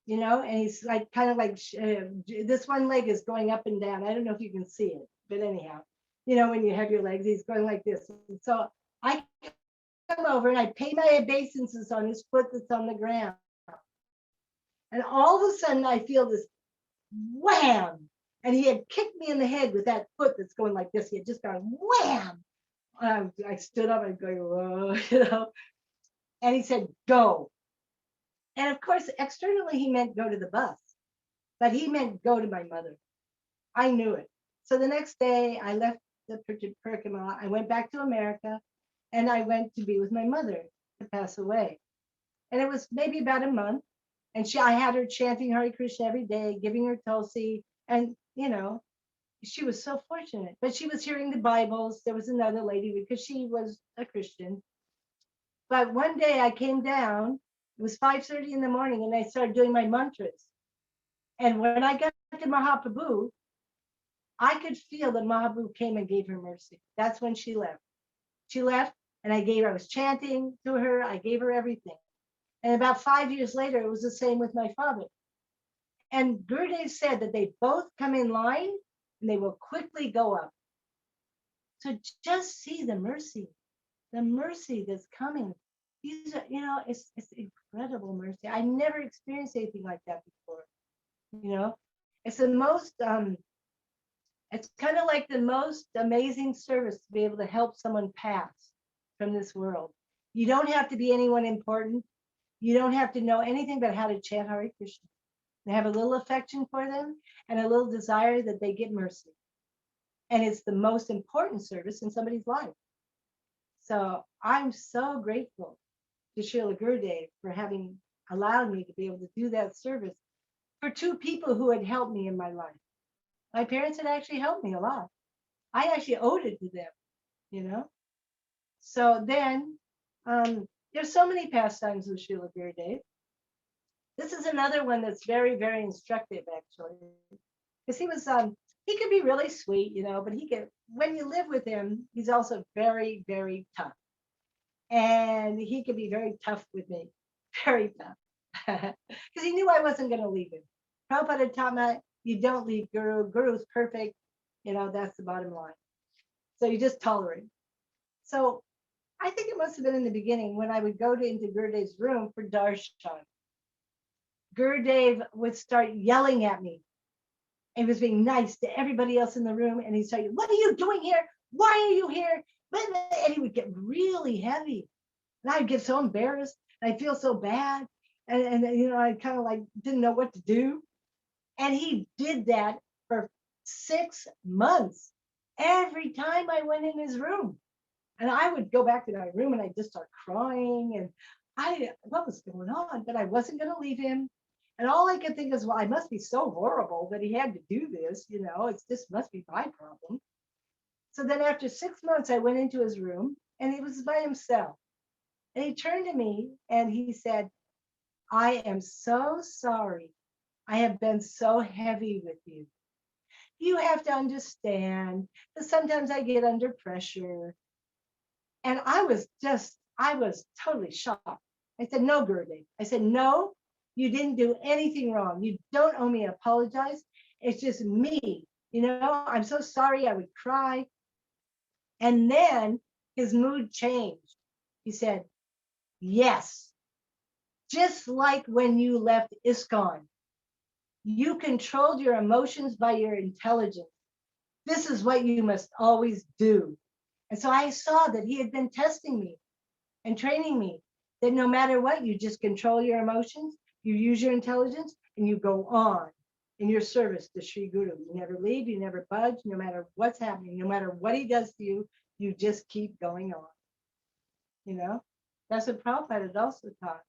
and he's like kind of like this one leg is going up and down. I don't know if you can see it, but anyhow, when you have your legs, he's going like this. And so I come over and I pay my obeisances on his foot that's on the ground. And all of a sudden I feel this wham. And he had kicked me in the head with that foot that's going like this. He had just gone wham. I stood up and going, whoa, And he said, go. And of course, externally, he meant go to the bus, but he meant go to my mother. I knew it. So the next day I left the Parikrama. I went back to America and I went to be with my mother to pass away. And it was maybe about a month. And I had her chanting Hare Krishna every day, giving her Tulsi. And, she was so fortunate. But she was hearing the Bibles. There was another lady because she was a Christian. But one day I came down, it was 5:30 in the morning, and I started doing my mantras. And when I got to Mahaprabhu, I could feel that Mahaprabhu came and gave her mercy. That's when she left. She left, and I was chanting to her, I gave her everything. And about 5 years later, it was the same with my father. And Gurudev said that they both come in line, and they will quickly go up. So just see the mercy that's coming. These are, it's incredible mercy. I never experienced anything like that before. It's the most, it's kind of like the most amazing service to be able to help someone pass from this world. You don't have to be anyone important. You don't have to know anything but how to chant Hare Krishna. They have a little affection for them and a little desire that they get mercy. And it's the most important service in somebody's life. So I'm so grateful to Srila Gurudev for having allowed me to be able to do that service for two people who had helped me in my life. My parents had actually helped me a lot. I actually owed it to them, So then there's so many pastimes with Srila Gurudev. This is another one that's very, very instructive, actually. Because he could be really sweet, but when you live with him, he's also very, very tough. And he could be very tough with me, very tough. Because he knew I wasn't going to leave him. Prabhupada taught me, you don't leave Guru. Guru's perfect. That's the bottom line. So you just tolerate. So I think it must have been in the beginning when I would go into Gurudev's room for darshan. Gurudev would start yelling at me. He was being nice to everybody else in the room. And he'd say, what are you doing here? Why are you here? And he would get really heavy. And I'd get so embarrassed. And I'd feel so bad. And I kind of like didn't know what to do. And he did that for 6 months. Every time I went in his room. And I would go back to my room and I'd just start crying. And what was going on? But I wasn't going to leave him. And all I could think is, well, I must be so horrible that he had to do this, you know, it's this must be my problem. So then after 6 months, I went into his room and he was by himself. And he turned to me and he said, I am so sorry. I have been so heavy with you. You have to understand that sometimes I get under pressure. And I was totally shocked. I said, no, Gurudev. I said, no, you didn't do anything wrong. You don't owe me an apologize. It's just me. You know, I'm so sorry. I would cry. And then his mood changed. He said, yes, just like when you left ISKCON, you controlled your emotions by your intelligence. This is what you must always do. And so I saw that he had been testing me and training me that no matter what, you just control your emotions, you use your intelligence, and you go on in your service to Sri Guru. You never leave, you never budge, no matter what's happening, no matter what he does to you, you just keep going on. You know, that's what Prabhupada had also taught.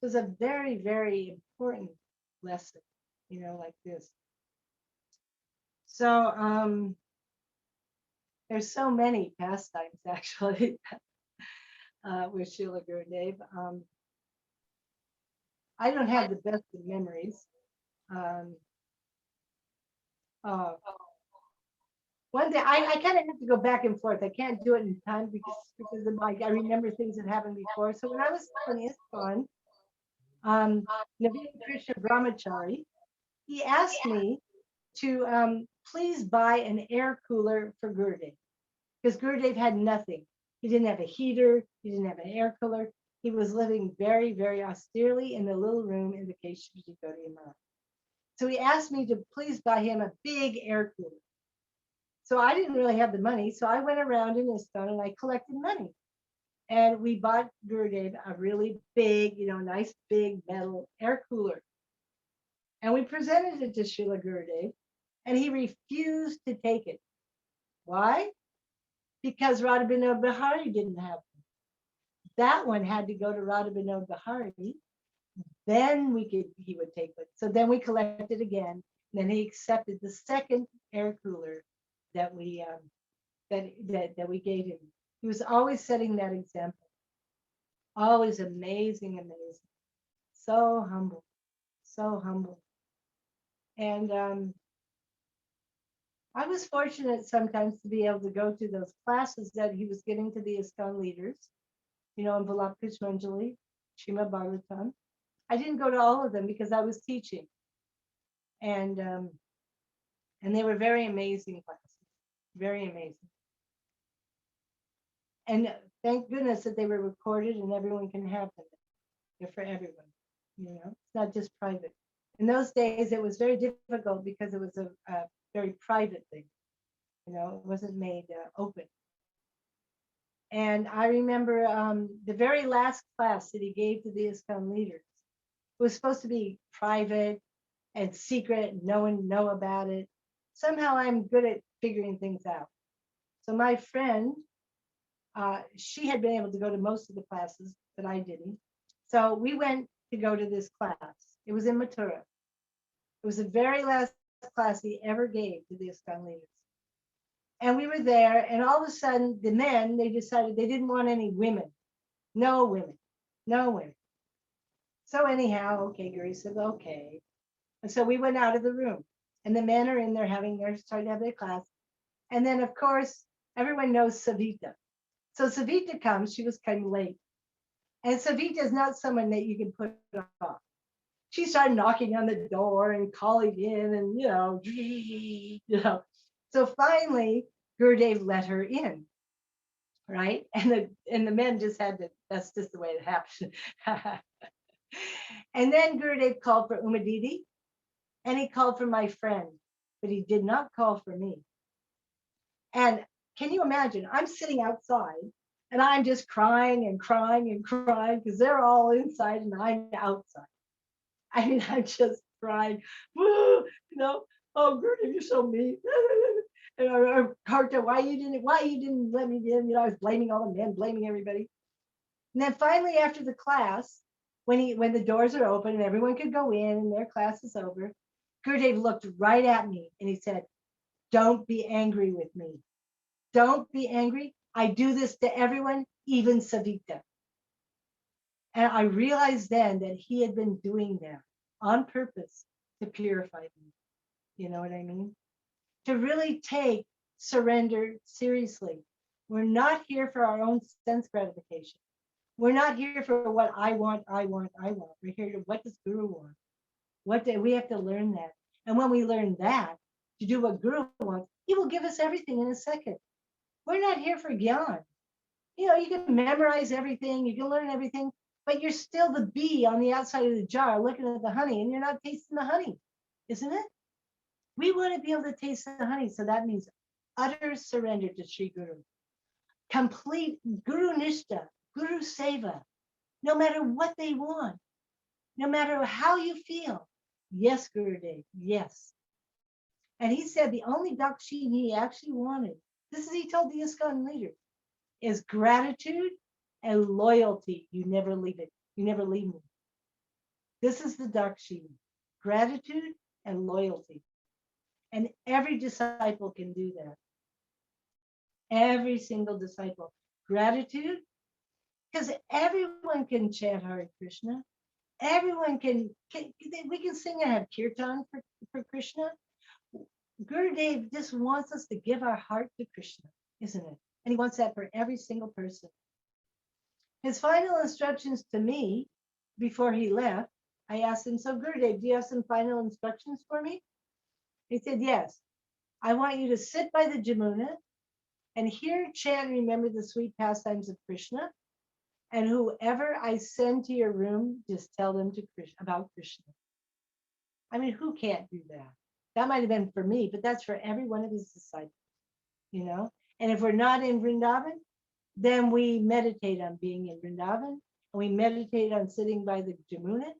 It was a very, very important lesson, you know, like this. So there's so many pastimes actually with Srila Gurudev. I don't have the best of memories. One day I kind of have to go back and forth. I can't do it in time because of like I remember things that happened before. So when I was in ISKCON, Naveen Krishna Brahmachari, he asked me to please buy an air cooler for Gurudev because Gurudev had nothing. He didn't have a heater. He didn't have an air cooler. He was living very, very austerely in the little room in the Keshav Gaudiya Matha. So he asked me to please buy him a big air cooler. So I didn't really have the money. So I went around in ISKCON and I collected money. And we bought Gurudev a really big, you know, nice big metal air cooler. And we presented it to Srila Gurudev and he refused to take it. Why? Because Radha Binod Bihari didn't have them. That one had to go to Radha Binod Bihari. Then he would take it. So then we collected again. And then he accepted the second air cooler that we we gave him. He was always setting that example. Always amazing, amazing. So humble, so humble. And I was fortunate sometimes to be able to go to those classes that he was giving to the ISKCON leaders, you know, in Balram Purnima, Srimad Bhagavatam. I didn't go to all of them because I was teaching. And they were very amazing classes, very amazing. And thank goodness that they were recorded and everyone can have them. They're for everyone, you know, it's not just private. In those days, it was very difficult because it was a very private thing, you know, it wasn't made open. And I remember the very last class that he gave to the ISKCON leaders was supposed to be private and secret, no one know about it. Somehow I'm good at figuring things out. So my friend, she had been able to go to most of the classes, but I didn't. So we went to go to this class. It was in Mathura. It was the very last class he ever gave to the ISKCON leaders. And we were there, and all of a sudden, the men, they decided they didn't want any women. No women, no women. So anyhow, okay, Guru said, okay. And so we went out of the room, and the men are in there starting to have their class. And then, of course, everyone knows Savita. So Savita comes, she was kind of late. And Savita is not someone that you can put off. She started knocking on the door and calling in and, you know. So finally, Gurudev let her in, right? And the men just had to, that's just the way it happened. And then Gurudev called for Uma Didi and he called for my friend, but he did not call for me. And can you imagine, I'm sitting outside and I'm just crying and crying and crying because they're all inside and I'm outside. I mean, I'm just crying, you know, oh, Gurudev, you're so mean. And Karta, why you didn't let me in? You know, I was blaming all the men, blaming everybody. And then finally, after the class, when the doors are open and everyone could go in and their class is over, Gurudev looked right at me and he said, "Don't be angry with me. Don't be angry. I do this to everyone, even Savita." And I realized then that he had been doing that on purpose to purify me. You know what I mean? To really take surrender seriously. We're not here for our own sense gratification. We're not here for what I want, I want, I want. We're here to what does Guru want? What do we have to learn that? And when we learn that, to do what Guru wants, he will give us everything in a second. We're not here for gyan. You know, you can memorize everything, you can learn everything, but you're still the bee on the outside of the jar looking at the honey and you're not tasting the honey, isn't it? We want to be able to taste the honey. So that means utter surrender to Sri Guru, complete Guru Nishta, Guru Seva, no matter what they want, no matter how you feel. Yes, Gurudev, yes. And he said the only dakshin he actually wanted, this is he told the ISKCON leaders, is gratitude and loyalty. You never leave it. You never leave me. This is the dakshin, gratitude and loyalty. And every disciple can do that. Every single disciple. Gratitude, because everyone can chant Hare Krishna. Everyone we can sing and have kirtan for Krishna. Gurudev just wants us to give our heart to Krishna, isn't it? And he wants that for every single person. His final instructions to me before he left, I asked him, "So Gurudev, do you have some final instructions for me?" He said, "Yes. I want you to sit by the Jamuna and hear, chant, and remember the sweet pastimes of Krishna. And whoever I send to your room, just tell them about Krishna." I mean, who can't do that? That might have been for me, but that's for every one of his disciples, you know? And if we're not in Vrindavan, then we meditate on being in Vrindavan, and we meditate on sitting by the Jamuna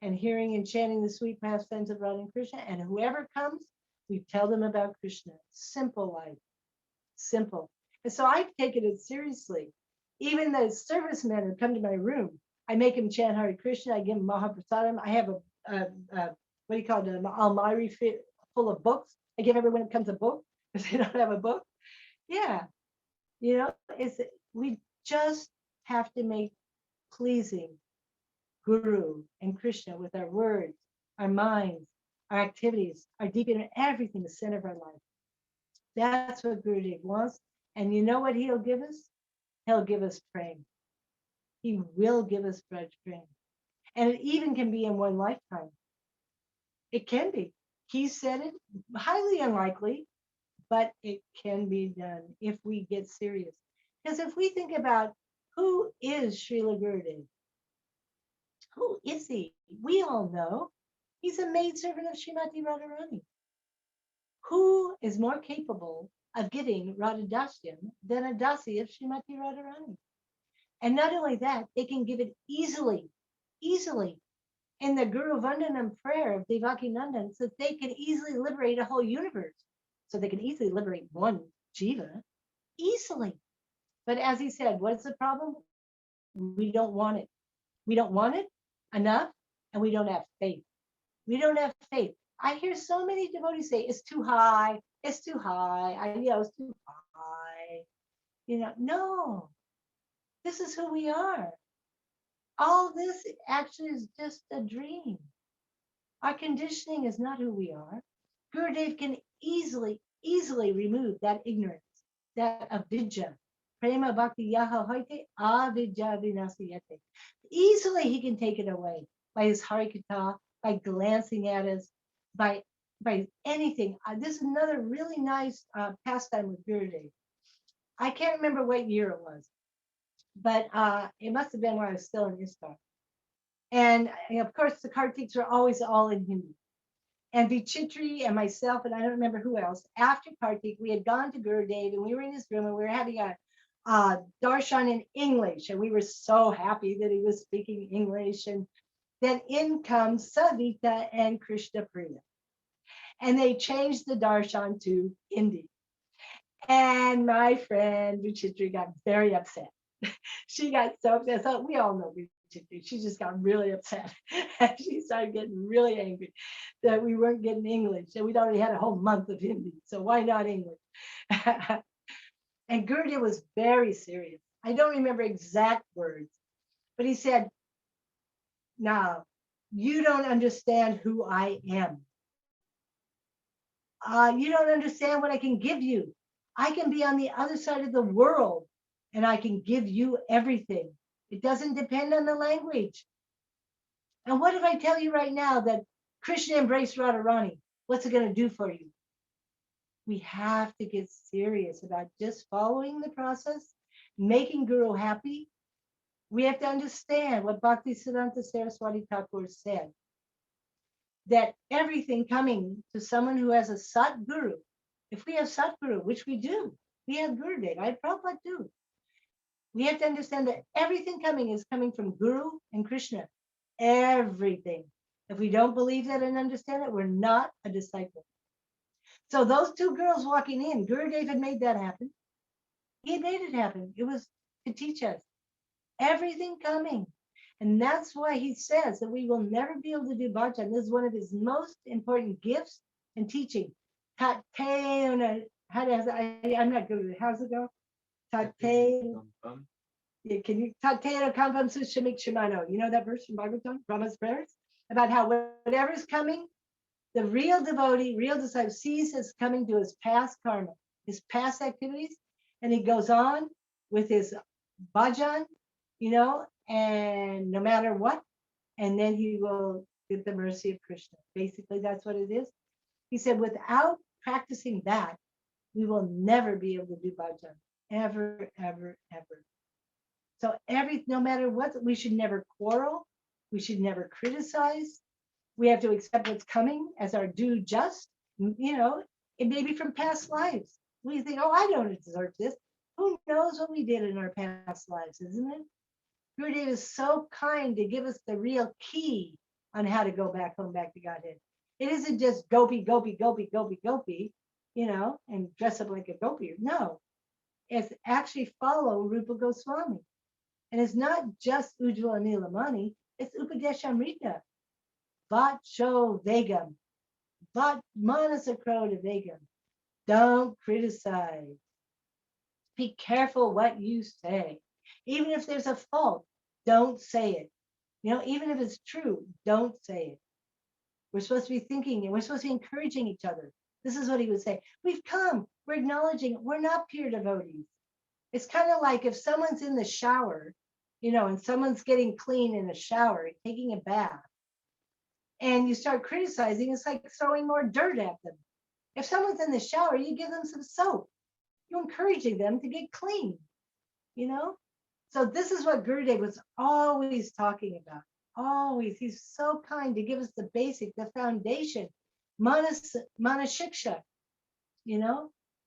and hearing and chanting the sweet pastimes of Radha and Krishna. And whoever comes, we tell them about Krishna. Simple life, simple. And so I've taken it seriously. Even the servicemen who come to my room, I make them chant Hare Krishna. I give them Mahaprasadam. I have a what do you call it, an almari full of books. I give everyone who comes a book because they don't have a book. Yeah, you know, we just have to make pleasing Guru and Krishna with our words, our minds, our activities, our deep inner, everything, the center of our life. That's what Gurudev wants. And you know what he'll give us? He'll give us praying. He will give us praying. And it even can be in one lifetime. It can be. He said it, highly unlikely, but it can be done if we get serious. Because if we think about who is Srila Gurudev, who is he? We all know he's a maidservant of Srimati Radharani. Who is more capable of giving Radha Dasyam than a Dasi of Srimati Radharani? And not only that, they can give it easily. In the Guru Vandanam prayer of Devaki Nandan, so they can easily liberate a whole universe. So they can easily liberate one jiva, easily. But as he said, what's the problem? We don't want it. We don't want it enough, and we don't have faith. We don't have faith. I hear so many devotees say, "It's too high, it's too high, it's too high." No, this is who we are. All this actually is just a dream. Our conditioning is not who we are. Gurudev can easily remove that ignorance, that avidya. Prema bhakti yaha hoite avidya vinasayate. Easily he can take it away by his harikatha, by glancing at us, by anything. This is another really nice pastime with Gurudev. I can't remember what year it was, but it must have been when I was still in ISKCON. And of course, the Kartiks were always all in Hindi. And Vichitri and myself, and I don't remember who else, after Kartik, we had gone to Gurudev and we were in his room and we were having a darshan in English. And we were so happy that he was speaking English. And then in comes Savita and Krishna Priya. And they changed the darshan to Hindi. And my friend Vichitri got very upset. She got so upset. So we all know to do. She just got really upset. And she started getting really angry that we weren't getting English. And we'd already had a whole month of Hindi. So why not English? And Gurudev was very serious. I don't remember exact words, but he said, now, you don't understand who I am. You don't understand what I can give you. I can be on the other side of the world and I can give you everything. It doesn't depend on the language. And what if I tell you right now that Krishna embraced Radharani? What's it going to do for you? We have to get serious about just following the process, making Guru happy. We have to understand what Bhaktisiddhanta Saraswati Thakur said, that everything coming to someone who has a Sat Guru, if we have Sat Guru, which we do, we have Gurudev, I Prabhupada too. We have to understand that everything coming is coming from Guru and Krishna. Everything. If we don't believe that and understand it, we're not a disciple. So those two girls walking in, Gurudev had made that happen. He made it happen. It was to teach us everything coming. And that's why he says that we will never be able to do bhajan. This is one of his most important gifts and teaching. I'm not good with it. How's it go? Yeah, can you you know that verse from Bhagavatam, Brahma's prayers? About how whatever's coming, the real devotee, real disciple sees as coming to his past karma, his past activities, and he goes on with his bhajan, and no matter what, and then he will get the mercy of Krishna. Basically, that's what it is. He said, without practicing that, we will never be able to do bhajan, ever, ever, ever. So no matter what, we should never quarrel. We should never criticize. We have to accept what's coming as our due just. It may be from past lives. We think, oh, I don't deserve this. Who knows what we did in our past lives, isn't it? Gurudev is so kind to give us the real key on how to go back home, back to Godhead. It isn't just gopi, gopi, gopi, gopi, gopi, and dress up like a gopi. No, it's actually follow Rupa Goswami. And it's not just Ujjvala Nilamani, it's Upadeshamrita. Vacho Vegam. Vat Manasakroda Vegam. Don't criticize. Be careful what you say. Even if there's a fault, don't say it. Even if it's true, don't say it. We're supposed to be thinking and we're supposed to be encouraging each other. This is what he would say. We've come, we're acknowledging, we're not peer devotees. It's kind of like if someone's in the shower, and someone's getting clean in a shower, taking a bath, and you start criticizing, it's like throwing more dirt at them. If someone's in the shower, you give them some soap. You're encouraging them to get clean, So this is what Gurudev was always talking about. Always. He's so kind to give us the basic, the foundation. Mana Shiksha,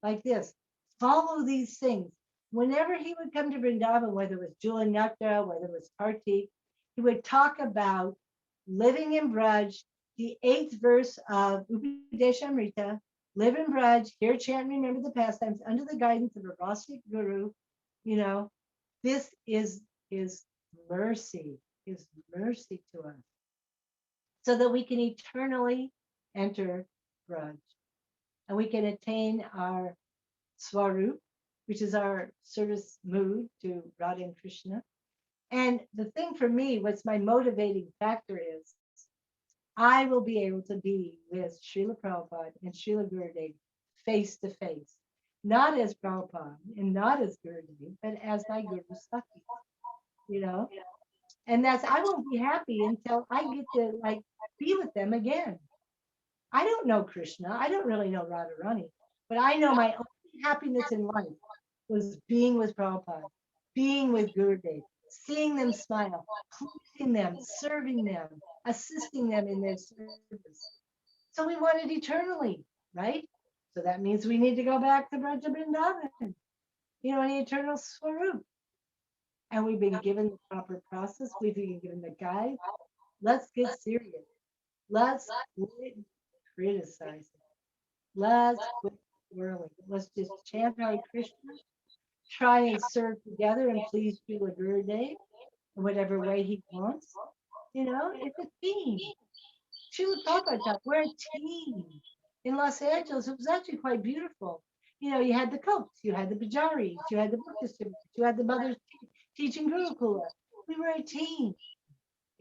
like this. Follow these things. Whenever he would come to Vrindavan, whether it was Jula Nakta, whether it was Kartik, he would talk about living in Braj, the 8th verse of Upadeshamrita, live in Braj, hear, chant, and remember the pastimes under the guidance of a Rasik Guru. This is his mercy to us, so that we can eternally enter Braj, and we can attain our Swarup, which is our service mood to Radha and Krishna. And the thing for me, what's my motivating factor is, I will be able to be with Srila Prabhupada and Srila Gurudev face to face, not as Prabhupada and not as Gurudev, but as my Guru Saki, And I won't be happy until I get to be with them again. I don't know Krishna. I don't really know Radharani, but I know my only happiness in life was being with Prabhupada, being with Gurudev, seeing them smile, pleasing them, serving them, assisting them in their service. So we want it eternally, right? So that means we need to go back to Braja Vrindavan, an eternal Swarup. And we've been given the proper process. We've been given the guide. Let's get serious. Let's quit criticizing. Let's quit whirling. Let's just chant Hare Krishna, try and serve together and please Srila Gurudev, in whatever way he wants. You know, it's a team. Srila Prabhupada taught, we're a team. In Los Angeles, it was actually quite beautiful. You know, you had the Copes, you had the Pujaris, you had the book distributors, you had the mothers teaching Gurukula. We were a team.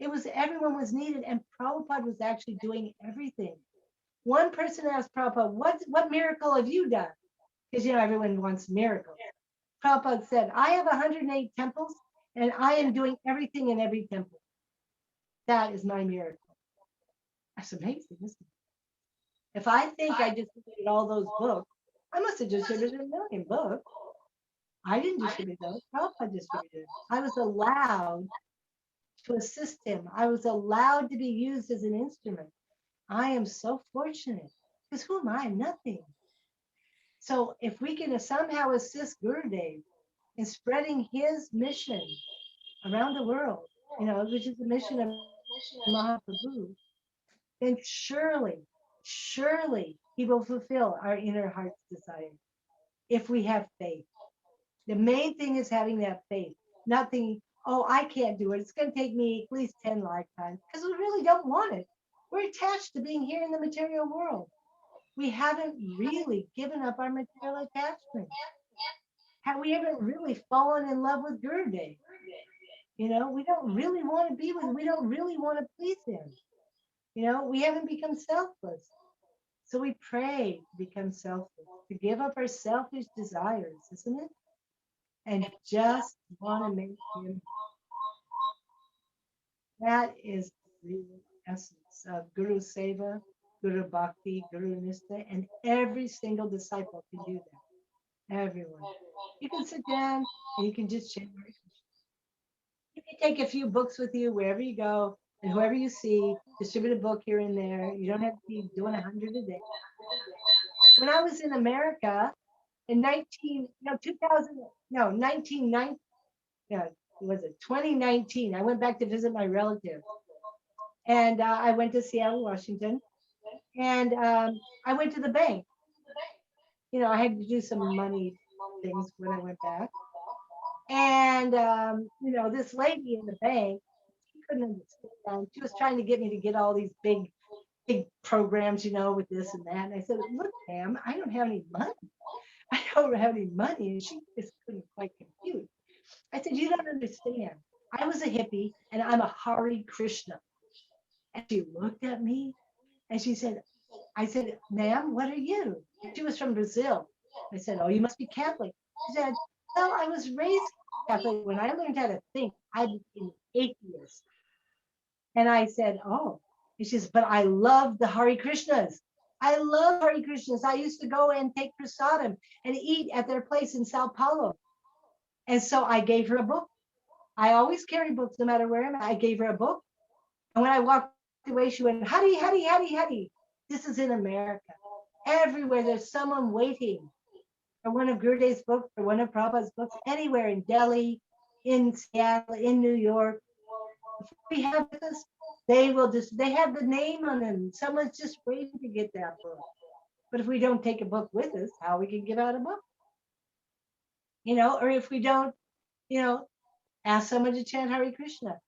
It was, everyone was needed, and Prabhupada was actually doing everything. One person asked Prabhupada, what miracle have you done? Because, you know, everyone wants miracles. Prabhupada said, I have 108 temples, and I am doing everything in every temple. That is my miracle. That's amazing, isn't it? If I think I distributed all those books, I must have distributed 1 million books. I didn't distribute those. Prabhupada distributed. I was allowed to assist him. I was allowed to be used as an instrument. I am so fortunate, because who am I? Nothing. So if we can somehow assist Gurudev in spreading his mission around the world, you know, which is the mission of Mahaprabhu, then surely, surely he will fulfill our inner heart's desire if we have faith. The main thing is having that faith, not thinking, oh, I can't do it. It's going to take me at least 10 lifetimes, because we really don't want it. We're attached to being here in the material world. We haven't really given up our material attachment. We haven't really fallen in love with Gurudev. You know, we don't really want to be with him. We don't really want to please him. You know, we haven't become selfless. So we pray to become selfless, to give up our selfish desires, isn't it? And just want to make him. That is the real essence of Guru Seva, Guru Bhakti, Guru Nistha, and every single disciple can do that. Everyone. You can sit down and you can just chant. You can take a few books with you wherever you go, and whoever you see, distribute a book here and there. You don't have to be doing 100 a day. When I was in America in 2019, I went back to visit my relative, and I went to Seattle, Washington, and I went to the bank. You know, I had to do some money things when I went back. And, you know, this lady in the bank, she couldn't understand. She was trying to get me to get all these big programs, you know, with this and that. And I said, look, ma'am, I don't have any money. I don't have any money. And she just couldn't quite compute. I said, you don't understand. I was a hippie and I'm a Hare Krishna. And she looked at me and she said, I said, ma'am, what are you? She was from Brazil. I said, oh, you must be Catholic. She said, well, I was raised Catholic. When I learned how to think, I became atheist. And I said, oh. And she says, but I love the Hare Krishnas. I love Hare Krishnas. I used to go and take prasadam and eat at their place in Sao Paulo. And so I gave her a book. I always carry books no matter where I'm at. I gave her a book. And when I walked away, she went, Hari, Hari, Hari, Hari. This is in America. Everywhere there's someone waiting for one of Gurudev's books, for one of Prabhupada's books, anywhere in Delhi, in Seattle, in New York. If we have this, they will just, they have the name on them. Someone's just waiting to get that book. But if we don't take a book with us, how we can give out a book? You know, or if we don't, you know, ask someone to chant Hare Krishna.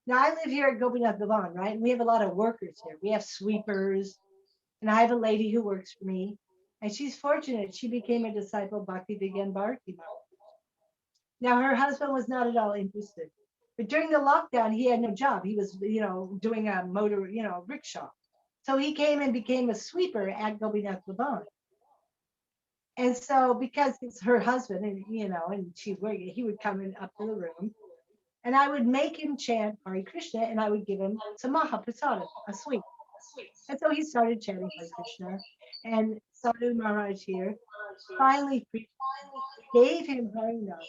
Now I live here at Gaudiya Matha, right? And we have a lot of workers here. We have sweepers, and I have a lady who works for me, and she's fortunate. She became a disciple of Bhaktivedanta Bharati. Now her husband was not at all interested, but during the lockdown, he had no job. He was, you know, doing a motor, you know, rickshaw. So he came and became a sweeper at Gaudiya Matha. And so because it's her husband, and you know, and he would come in up to the room, and I would make him chant Hare Krishna, and I would give him some Mahaprasada, a sweet. And so he started chanting Hare Krishna, and Sadhu Maharaj here finally gave him Harinaam,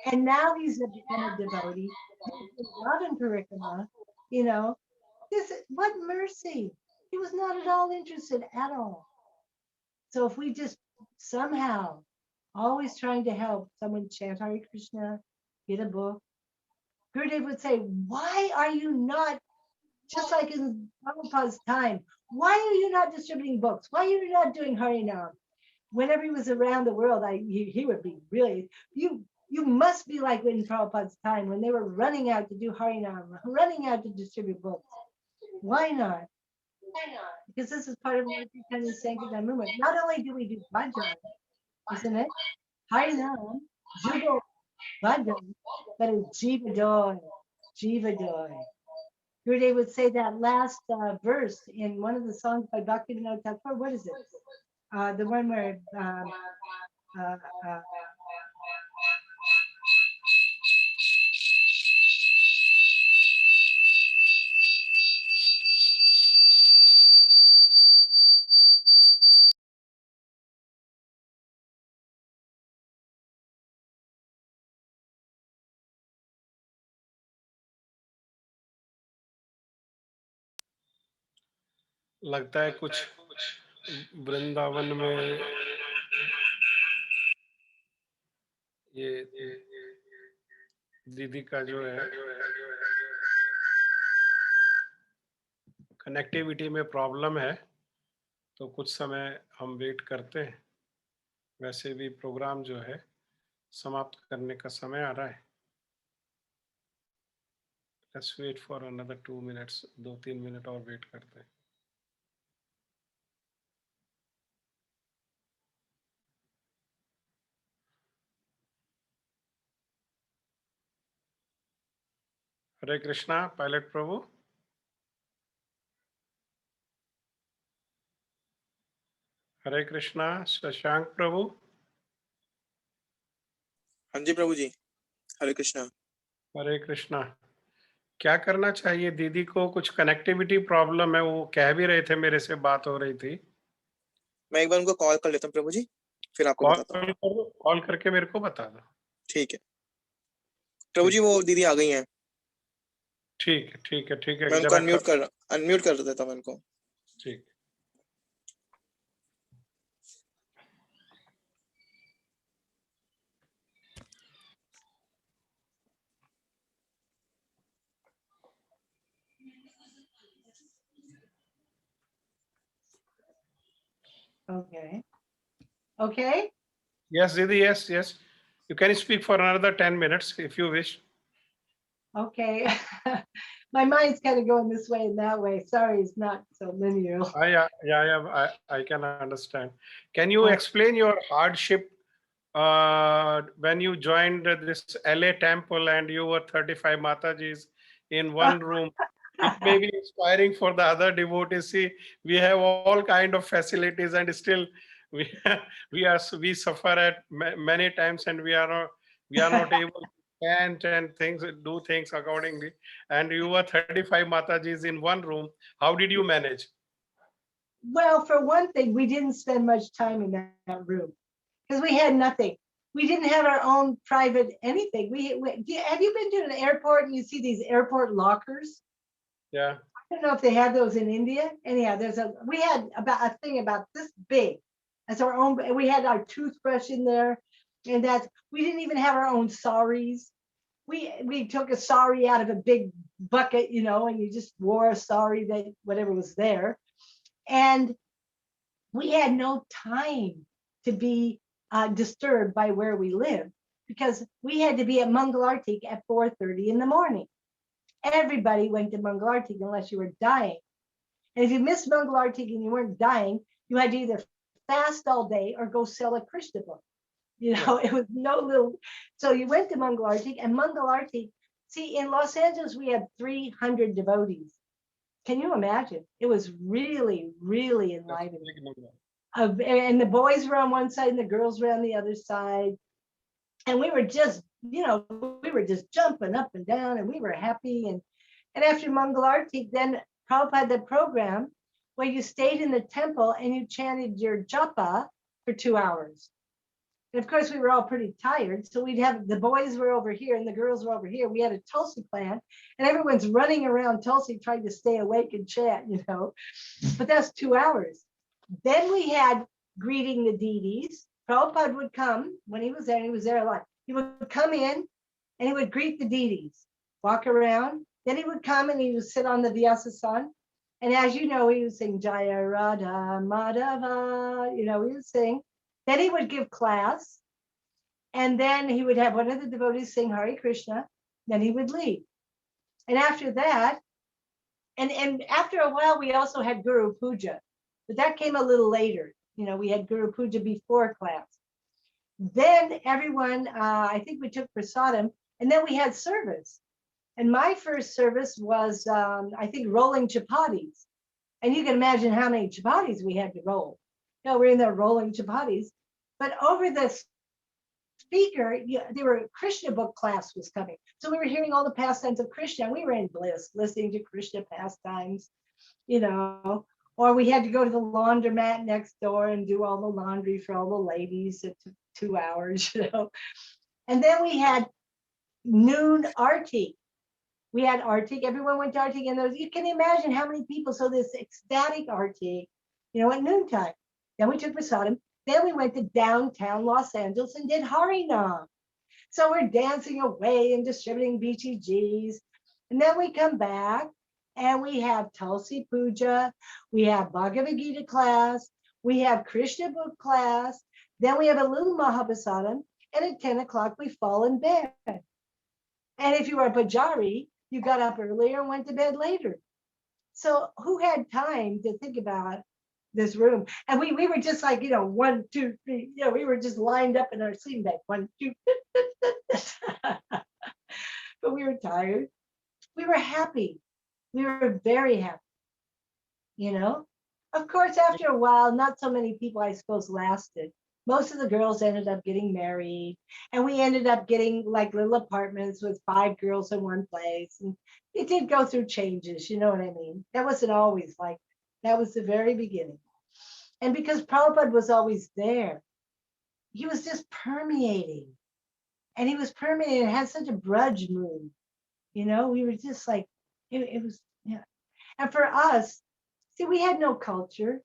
and now he's become a devotee. He's Vrindavan Parikrama, you know, what mercy! He was not at all interested at all. So if we just somehow always trying to help someone chant Hare Krishna, get a book, Gurudev would say, why are you not, just like in Prabhupada's time, why are you not distributing books? Why are you not doing Harinaam? Whenever he was around the world, he would be really, you You must be like in Prabhupada's time when they were running out to do Harinaam, running out to distribute books. Why not? Because this is part of Lord Chaitanya's Sankirtan movement. Not only do we do bhajan, isn't it? Harinaam, Jugal, bhajan, but it's Jiva Joy, Jiva Joy. Gurudev would say that last verse in one of the songs by Bhaktivedanta. What is it? The one where लगता है कुछ वृंदावन में ये दीदी का जो है connectivity में प्रॉब्लम है, तो कुछ समय हम वेट करते हैं। वैसे भी प्रोग्राम जो है समाप्त करने का समय आ रहा है। Let's wait for another 2 minutes, 2-3 minute और वेट करते हैं। हरे कृष्णा पायलट प्रभु। हरे कृष्णा शशांक प्रभु। हाँ जी प्रभु जी, हरे कृष्णा। हरे कृष्णा। क्या करना चाहिए दीदी को? कुछ कनेक्टिविटी प्रॉब्लम है, वो कह भी रहे थे, मेरे से बात हो रही थी। मैं एक बार उनको कॉल कर लेता हूँ प्रभु जी, फिर आपको बताता हूँ। कॉल करके मेरे को बता दो। ठीक है प्रभु जी, वो दीदी आ गई हैं। ठीक है ठीक है ठीक है। मैं उनको अनम्यूट कर देता हूँ उनको। ठीक। okay. Okay? Yes, Didi, yes, yes. You can speak for another 10 minutes if you wish. Okay. My mind's kind of going this way and that way. Sorry, it's not so linear. I can understand. Can you explain your hardship when you joined this LA temple and you were 35 Matajis in one room? It may be inspiring for the other devotees. See, we have all kind of facilities and still we suffer at many times, and we are not able to chant and do things accordingly. And you were 35 Matajis in one room. How did you manage? Well, for one thing, we didn't spend much time in that room because we had nothing. We didn't have our own private anything. Have you been to an airport and you see these airport lockers? Yeah. I don't know if they have those in India. Anyhow, we had about a thing about this big. That's our own. We had our toothbrush in there, and we didn't even have our own saris. We took a sari out of a big bucket, and you just wore a sari that whatever was there, and we had no time to be disturbed by where we lived because we had to be at Mangalartik at 4:30 in the morning. Everybody went to Mangalartik unless you were dying. And if you missed Mangalartik and you weren't dying, you had to either fast all day or go sell a Krishna book. It was no little. So you went to Mangalartik, and Mangalartik, see, in Los Angeles, we had 300 devotees. Can you imagine? It was really, really enlivening. And the boys were on one side and the girls were on the other side. And we were just, jumping up and down, and we were happy. And after Mangalartik, then Prabhupada had the program where you stayed in the temple and you chanted your japa for 2 hours. And of course, we were all pretty tired. So we'd have the boys were over here and the girls were over here. We had a Tulsi plant, and everyone's running around Tulsi trying to stay awake and chant, But that's 2 hours. Then we had greeting the deities. Prabhupada would come when he was there, and he was there a lot. He would come in and he would greet the deities, walk around. Then he would come and he would sit on the Vyasasan. And as you know, he would sing Jaya Radha Madhava, he would sing. Then he would give class. And then he would have one of the devotees sing Hare Krishna, then he would leave. And after that, and after a while, we also had Guru Puja, but that came a little later. You know, we had Guru Puja before class. Then everyone, I think we took prasadam, and then we had service. And my first service was, I think, rolling chapatis. And you can imagine how many chapatis we had to roll. You know, we're in there rolling chapatis. But over the speaker, there were Krishna book class was coming. So we were hearing all the pastimes of Krishna. And we were in bliss, listening to Krishna pastimes, you know. Or we had to go to the laundromat next door and do all the laundry for all the ladies. It took 2 hours, you know. And then we had noon arti. We had arti. Everyone went to arti, and you can imagine how many people. So this ecstatic arti, you know, at noontime. Then we took prasadam. Then we went to downtown Los Angeles and did Harinaam. So we're dancing away and distributing BTGs. And then we come back and we have Tulsi Puja. We have Bhagavad Gita class. We have Krishna book class. Then we have a little Mahaprasadam. And at 10 o'clock, we fall in bed. And if you were a Pujari, you got up earlier and went to bed later. So who had time to think about this room? And we were just like, you know, 1, 2, 3, you know, we were just lined up in our sleeping bag, 1, 2. But we were tired. We were happy. We were very happy, you know. Of course, after a while, not so many people, I suppose, lasted. Most of the girls ended up getting married, and we ended up getting like little apartments with 5 girls in one place. And it did go through changes, you know what I mean? That wasn't always like that. Was the very beginning. And because Prabhupada was always there, he was just permeating. And he was permeating, had such a brudge mood. You know, we were just like, it was, yeah. And for us, see, we had no culture.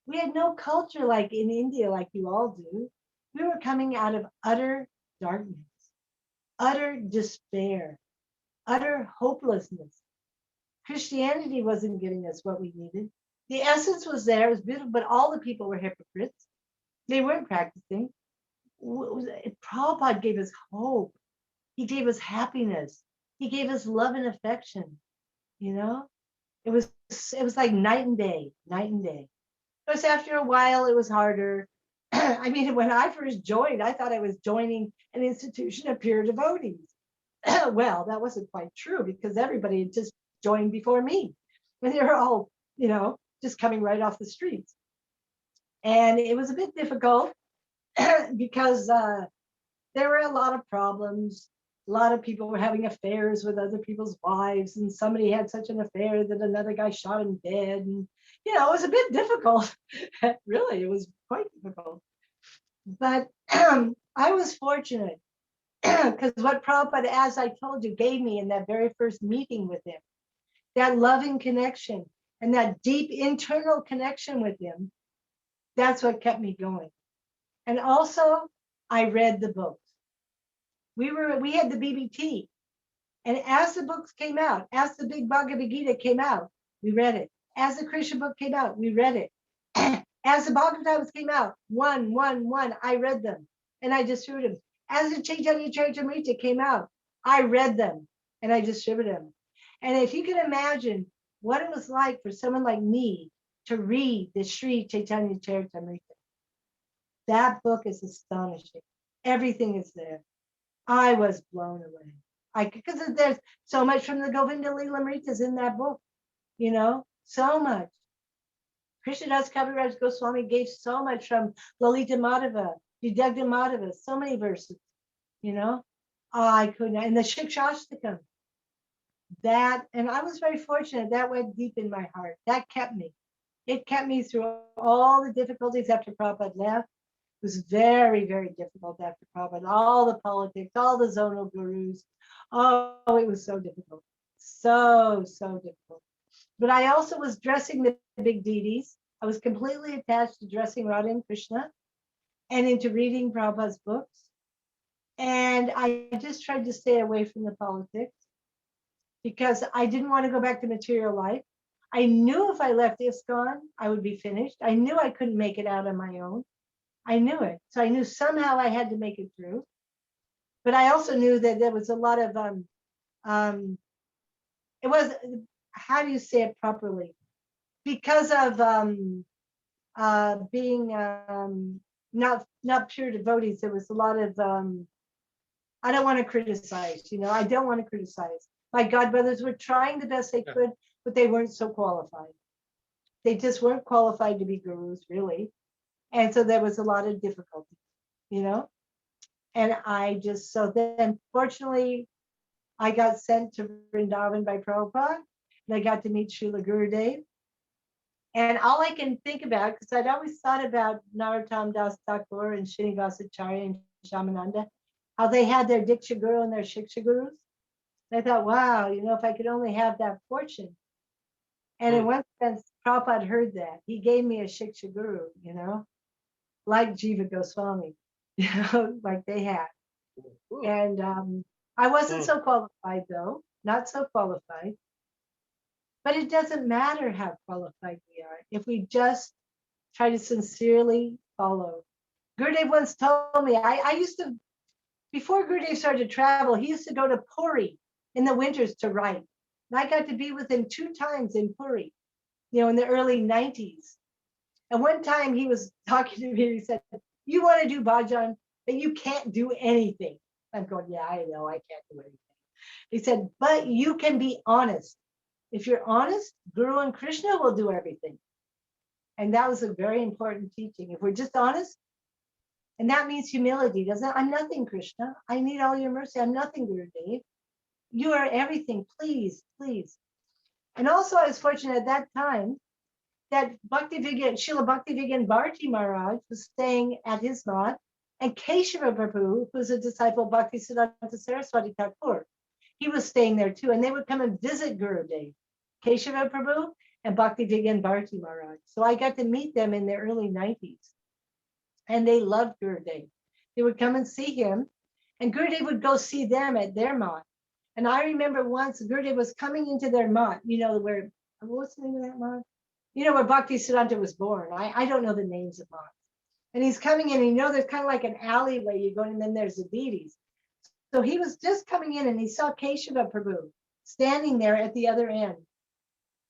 We had no culture like in India, like you all do. We were coming out of utter darkness, utter despair, utter hopelessness. Christianity wasn't giving us what we needed. The essence was there, it was beautiful, but all the people were hypocrites. They weren't practicing. Prabhupada gave us hope. He gave us happiness. He gave us love and affection. You know, it was like night and day, night and day. Of course, after a while, it was harder. I mean, when I first joined, I thought I was joining an institution of pure devotees. Well, that wasn't quite true because everybody had just joined before me. And they were all, you know, just coming right off the streets. And it was a bit difficult because there were a lot of problems. A lot of people were having affairs with other people's wives, and somebody had such an affair that another guy shot him dead. And, you know, it was a bit difficult. Really, it was quite difficult. But I was fortunate because what Prabhupada, as I told you, gave me in that very first meeting with him, that loving connection and that deep internal connection with him, that's what kept me going. And also, I read the books. We had the BBT. And as the books came out, as the big Bhagavad Gita came out, we read it. As the Krishna book came out, we read it. As the Bhagavatas came out, one, I read them. And I distributed them. As the Chaitanya Charitamrita came out, I read them and I distributed them. And if you can imagine what it was like for someone like me to read the Sri Chaitanya Charitamrita, that book is astonishing. Everything is there. I was blown away. Because there's so much from the Govinda Lilamritas in that book, you know, so much. Krishnadas Kaviraj Goswami gave so much from Lalita Madhava, Vidagda Madhava, so many verses, you know. I couldn't, and the Shikshastakam. That, and I was very fortunate, that went deep in my heart. That kept me. It kept me through all the difficulties after Prabhupada left. It was very, very difficult after Prabhupada. All the politics, all the zonal gurus. Oh, it was so difficult. So difficult. But I also was dressing the big deities. I was completely attached to dressing Radha and Krishna and into reading Prabhupada's books. And I just tried to stay away from the politics because I didn't want to go back to material life. I knew if I left ISKCON, I would be finished. I knew I couldn't make it out on my own. I knew it. So I knew somehow I had to make it through. But I also knew that there was a lot of it was, how do you say it properly? Because of being not pure devotees, there was a lot of I don't want to criticize, I don't want to criticize. My god brothers were trying the best they could, but they weren't so qualified. They just weren't qualified to be gurus, really. And so there was a lot of difficulty, and so then fortunately I got sent to Vrindavan by Prabhupada, and I got to meet Srila Gurudev. And all I can think about, because I'd always thought about Narottam Das Thakur and Srinivasacharya and Shamananda, how they had their Diksha Guru and their Shiksha Gurus. And I thought, wow, if I could only have that fortune. And in one sense, Prabhupada heard that. He gave me a Shiksha Guru, like Jiva Goswami, like they had. And I wasn't so qualified, though, not so qualified. But it doesn't matter how qualified we are if we just try to sincerely follow. Gurudev once told me, I used to, before Gurudev started to travel, he used to go to Puri in the winters to write. And I got to be with him 2 times in Puri, in the early 90s. And one time he was talking to me, he said, you want to do bhajan, but you can't do anything. I'm going, yeah, I know I can't do anything. He said, but you can be honest. If you're honest, Guru and Krishna will do everything. And that was a very important teaching. If we're just honest, and that means humility, doesn't it? I'm nothing, Krishna. I need all your mercy. I'm nothing, Gurudev. You are everything. Please, please. And also I was fortunate at that time that Srila Bhaktivedanta Bharati Maharaj was staying at his mat, and Keshav Prabhu, who's a disciple of Bhaktisiddhanta Saraswati Thakur, he was staying there too, and they would come and visit Gurudev, Keshav Prabhu and Bhaktivedanta Bharati Maharaj. So I got to meet them in the early 90s, and they loved Gurudev. They would come and see him, and Gurudev would go see them at their mat. And I remember once Gurudev was coming into their mat, where, what's the name of that mat? Where Bhaktisiddhanta was born. I don't know the names of mats. And he's coming in, there's kind of like an alleyway you go in, and then there's the deities. So he was just coming in, and he saw Keshav Prabhu standing there at the other end.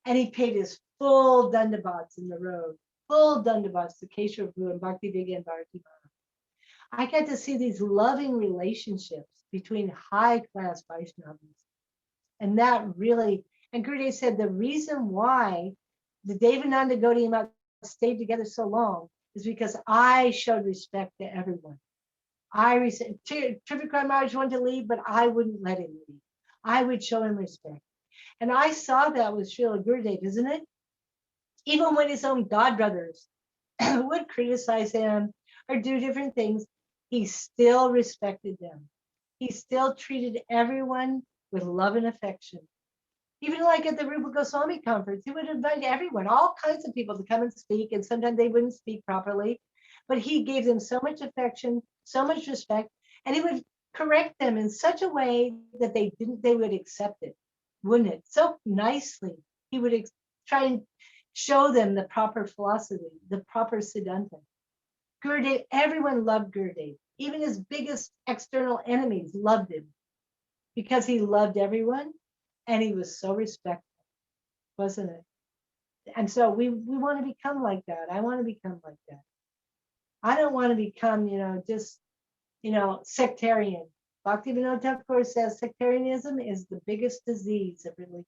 And he paid his full dandavats in the road, full dandavats to Keshav Prabhu and Bhaktivedanta Bharati Maharaj. I got to see these loving relationships between high-class Vaishnavas. And that really, and Gurudev said the reason why the Devananda Gaudiya Matha stayed together so long is because I showed respect to everyone. Trivikram Maharaj wanted to leave, but I wouldn't let him leave. I would show him respect. And I saw that with Srila Gurudev, isn't it? Even when his own godbrothers would criticize him or do different things, he still respected them. He still treated everyone with love and affection. Even like at the Rupa Goswami conference, he would invite everyone, all kinds of people to come and speak, and sometimes they wouldn't speak properly, but he gave them so much affection, so much respect, and he would correct them in such a way that they would accept it, wouldn't it? So nicely, he would try and show them the proper philosophy, the proper Siddhanta. Gurudev, everyone loved Gurudev. Even his biggest external enemies loved him because he loved everyone. And he was so respectful, wasn't it? And so we want to become like that. I want to become like that. I don't want to become, just, sectarian. Bhaktivedanta Thakur says sectarianism is the biggest disease of religion.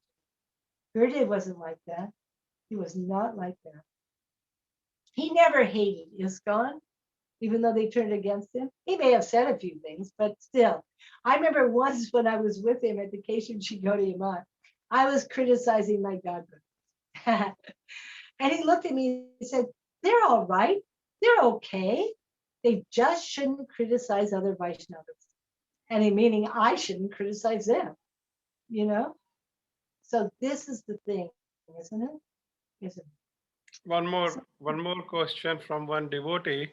Gurudev wasn't like that. He was not like that. He never hated ISKCON, even though they turned against him. He may have said a few things, but still. I remember once when I was with him at the Keshav Gaudiya Matha, I was criticizing my godbrothers. And he looked at me and said, they're all right. They're okay. They just shouldn't criticize other Vaishnavas. And meaning I shouldn't criticize them, So this is the thing, isn't it? Isn't it? One more question from one devotee.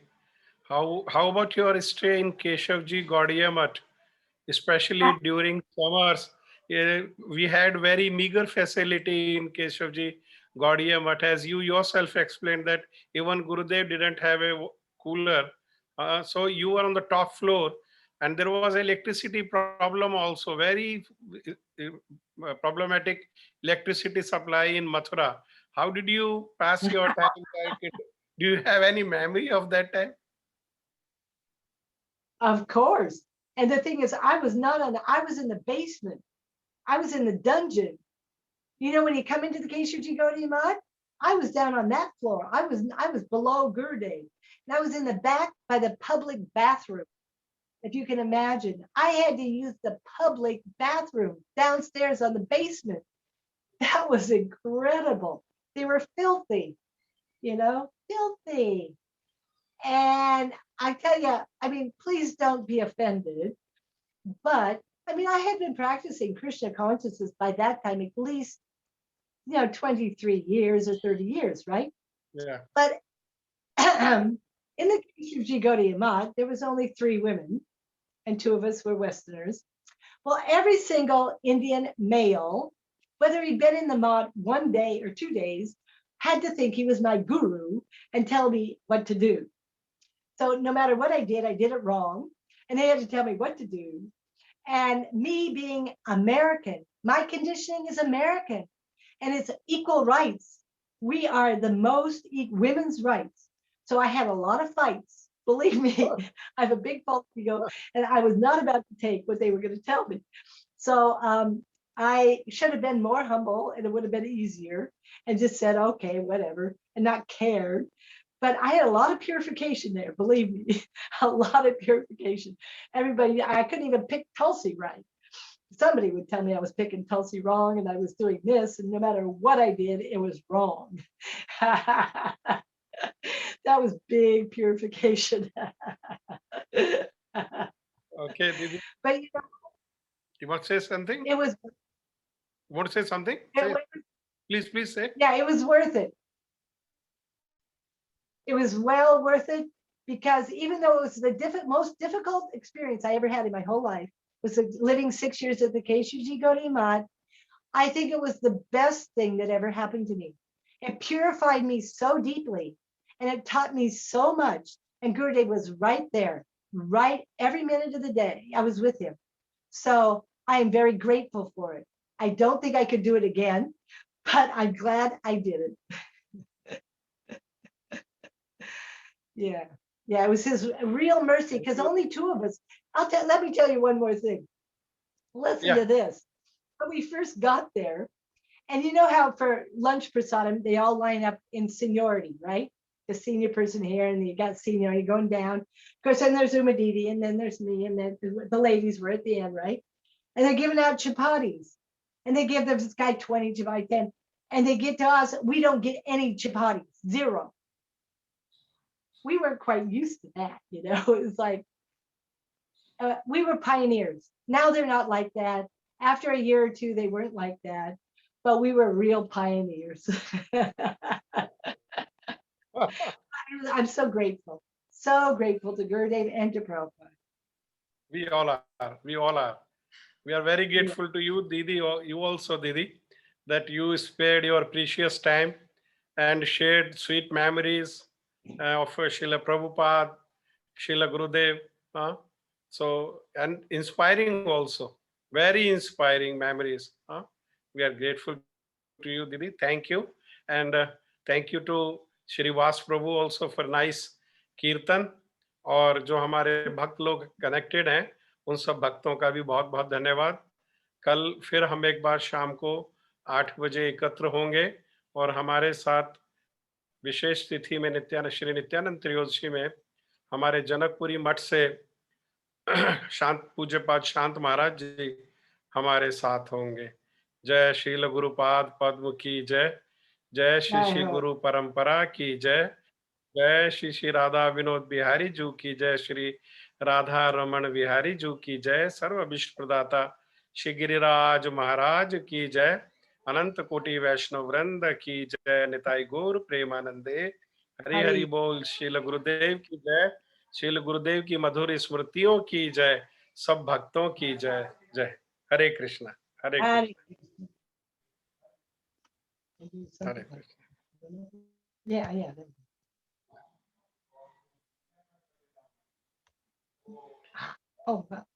How about your stay in Keshavji Gaudiya Matha, especially during summers? We had very meager facility in Keshavji Gaudiya Matha, as you yourself explained that even Gurudev didn't have a cooler. So you were on the top floor, and there was electricity problem also, very problematic electricity supply in Mathura. How did you pass your time? Do you have any memory of that time? Of course. And the thing is, I was not on, I was in the basement. I was in the dungeon. You know, when you come into the Keshav Gaudiya Matha, I was down on that floor. I was below Gurudev. And I was in the back by the public bathroom. If you can imagine, I had to use the public bathroom downstairs on the basement. That was incredible. They were filthy, you know, filthy. And I tell you, I mean, please don't be offended. But I mean, I had been practicing Krishna consciousness by that time, at least, 23 years or 30 years, right? Yeah. But in the Keshav Gaudiya Matha, there was only 3 women, and 2 of us were Westerners. Well, every single Indian male, whether he'd been in the Matha 1 day or 2 days, had to think he was my guru and tell me what to do. So no matter what I did it wrong. And they had to tell me what to do. And me being American, my conditioning is American, and it's equal rights. We are the most women's rights. So I had a lot of fights. Believe me, I have a big false ego, and I was not about to take what they were going to tell me. So I should have been more humble, and it would have been easier, and just said, okay, whatever, and not cared. But I had a lot of purification there, believe me, a lot of purification. Everybody, I couldn't even pick Tulsi right. Somebody would tell me I was picking Tulsi wrong and I was doing this, and no matter what I did, it was wrong. That was big purification. Okay, Didi. But You want to say something? It was. You want to say something? Please say. Yeah, it was worth it. It was well worth it, because even though it was the most difficult experience I ever had in my whole life, was living 6 years at the Keshav Gaudiya Matha, I think it was the best thing that ever happened to me. It purified me so deeply, and it taught me so much. And Gurudev was right there, right every minute of the day. I was with him. So I am very grateful for it. I don't think I could do it again, but I'm glad I did it. Yeah, it was his real mercy, because only 2 of us. Let me tell you one more thing. Listen to this. When we first got there, and you know how for lunch prasadam, they all line up in seniority, right? The senior person here, and you got seniority going down. Of course, then there's Umadidi, and then there's me, and then the ladies were at the end, right? And they're giving out chapatis. And they give this guy 20 chapati, 10. And they get to us, we don't get any chapatis, 0. We weren't quite used to that, you know. It was like, we were pioneers. Now they're not like that. After a year or 2, they weren't like that, but we were real pioneers. I'm so grateful to Gurudev and to Prabhupada. We all are. We are very grateful to you, Didi, you also, Didi, that you spared your precious time and shared sweet memories of Srila Prabhupada, Srila Gurudev. So, and inspiring also, very inspiring memories. We are grateful to you, Didi. Thank you. And thank you to Shri Vas Prabhu also for nice कीर्तन. और जो हमारे भक्त लोग connected हैं, उन सब भक्तों का भी बहुत बहुत धन्यवाद. कल फिर हम एक बार शाम को 8 बजे एकत्र होंगे, और हमारे साथ विशेष तिथि में श्री नित्यानंद त्रयोदशी में हमारे जनकपुरी मठ से शांत पूज्यपाद शांत महाराज जी हमारे साथ होंगे. जय श्रील गुरुपाद पद्म की जय. जय श्री श्री गुरु परंपरा की जय. जय श्री श्री राधा विनोद बिहारी जू की जय. श्री राधा रमन बिहारी जू की जय. सर्व विष्णु प्रदाता श्री गिरिराज महाराज की जय. अनंत कोटि वैष्णव वृंद की जय. निताई गौर प्रेमानंदे. हरि हरि बोल. श्रील गुरुदेव की जय. श्रील गुरुदेव की मधुर स्मृतियों की जय. सब भक्तों की जय. जय. हरे कृष्णा. हरे कृष्णा. हरे कृष्णा. Yeah. Oh,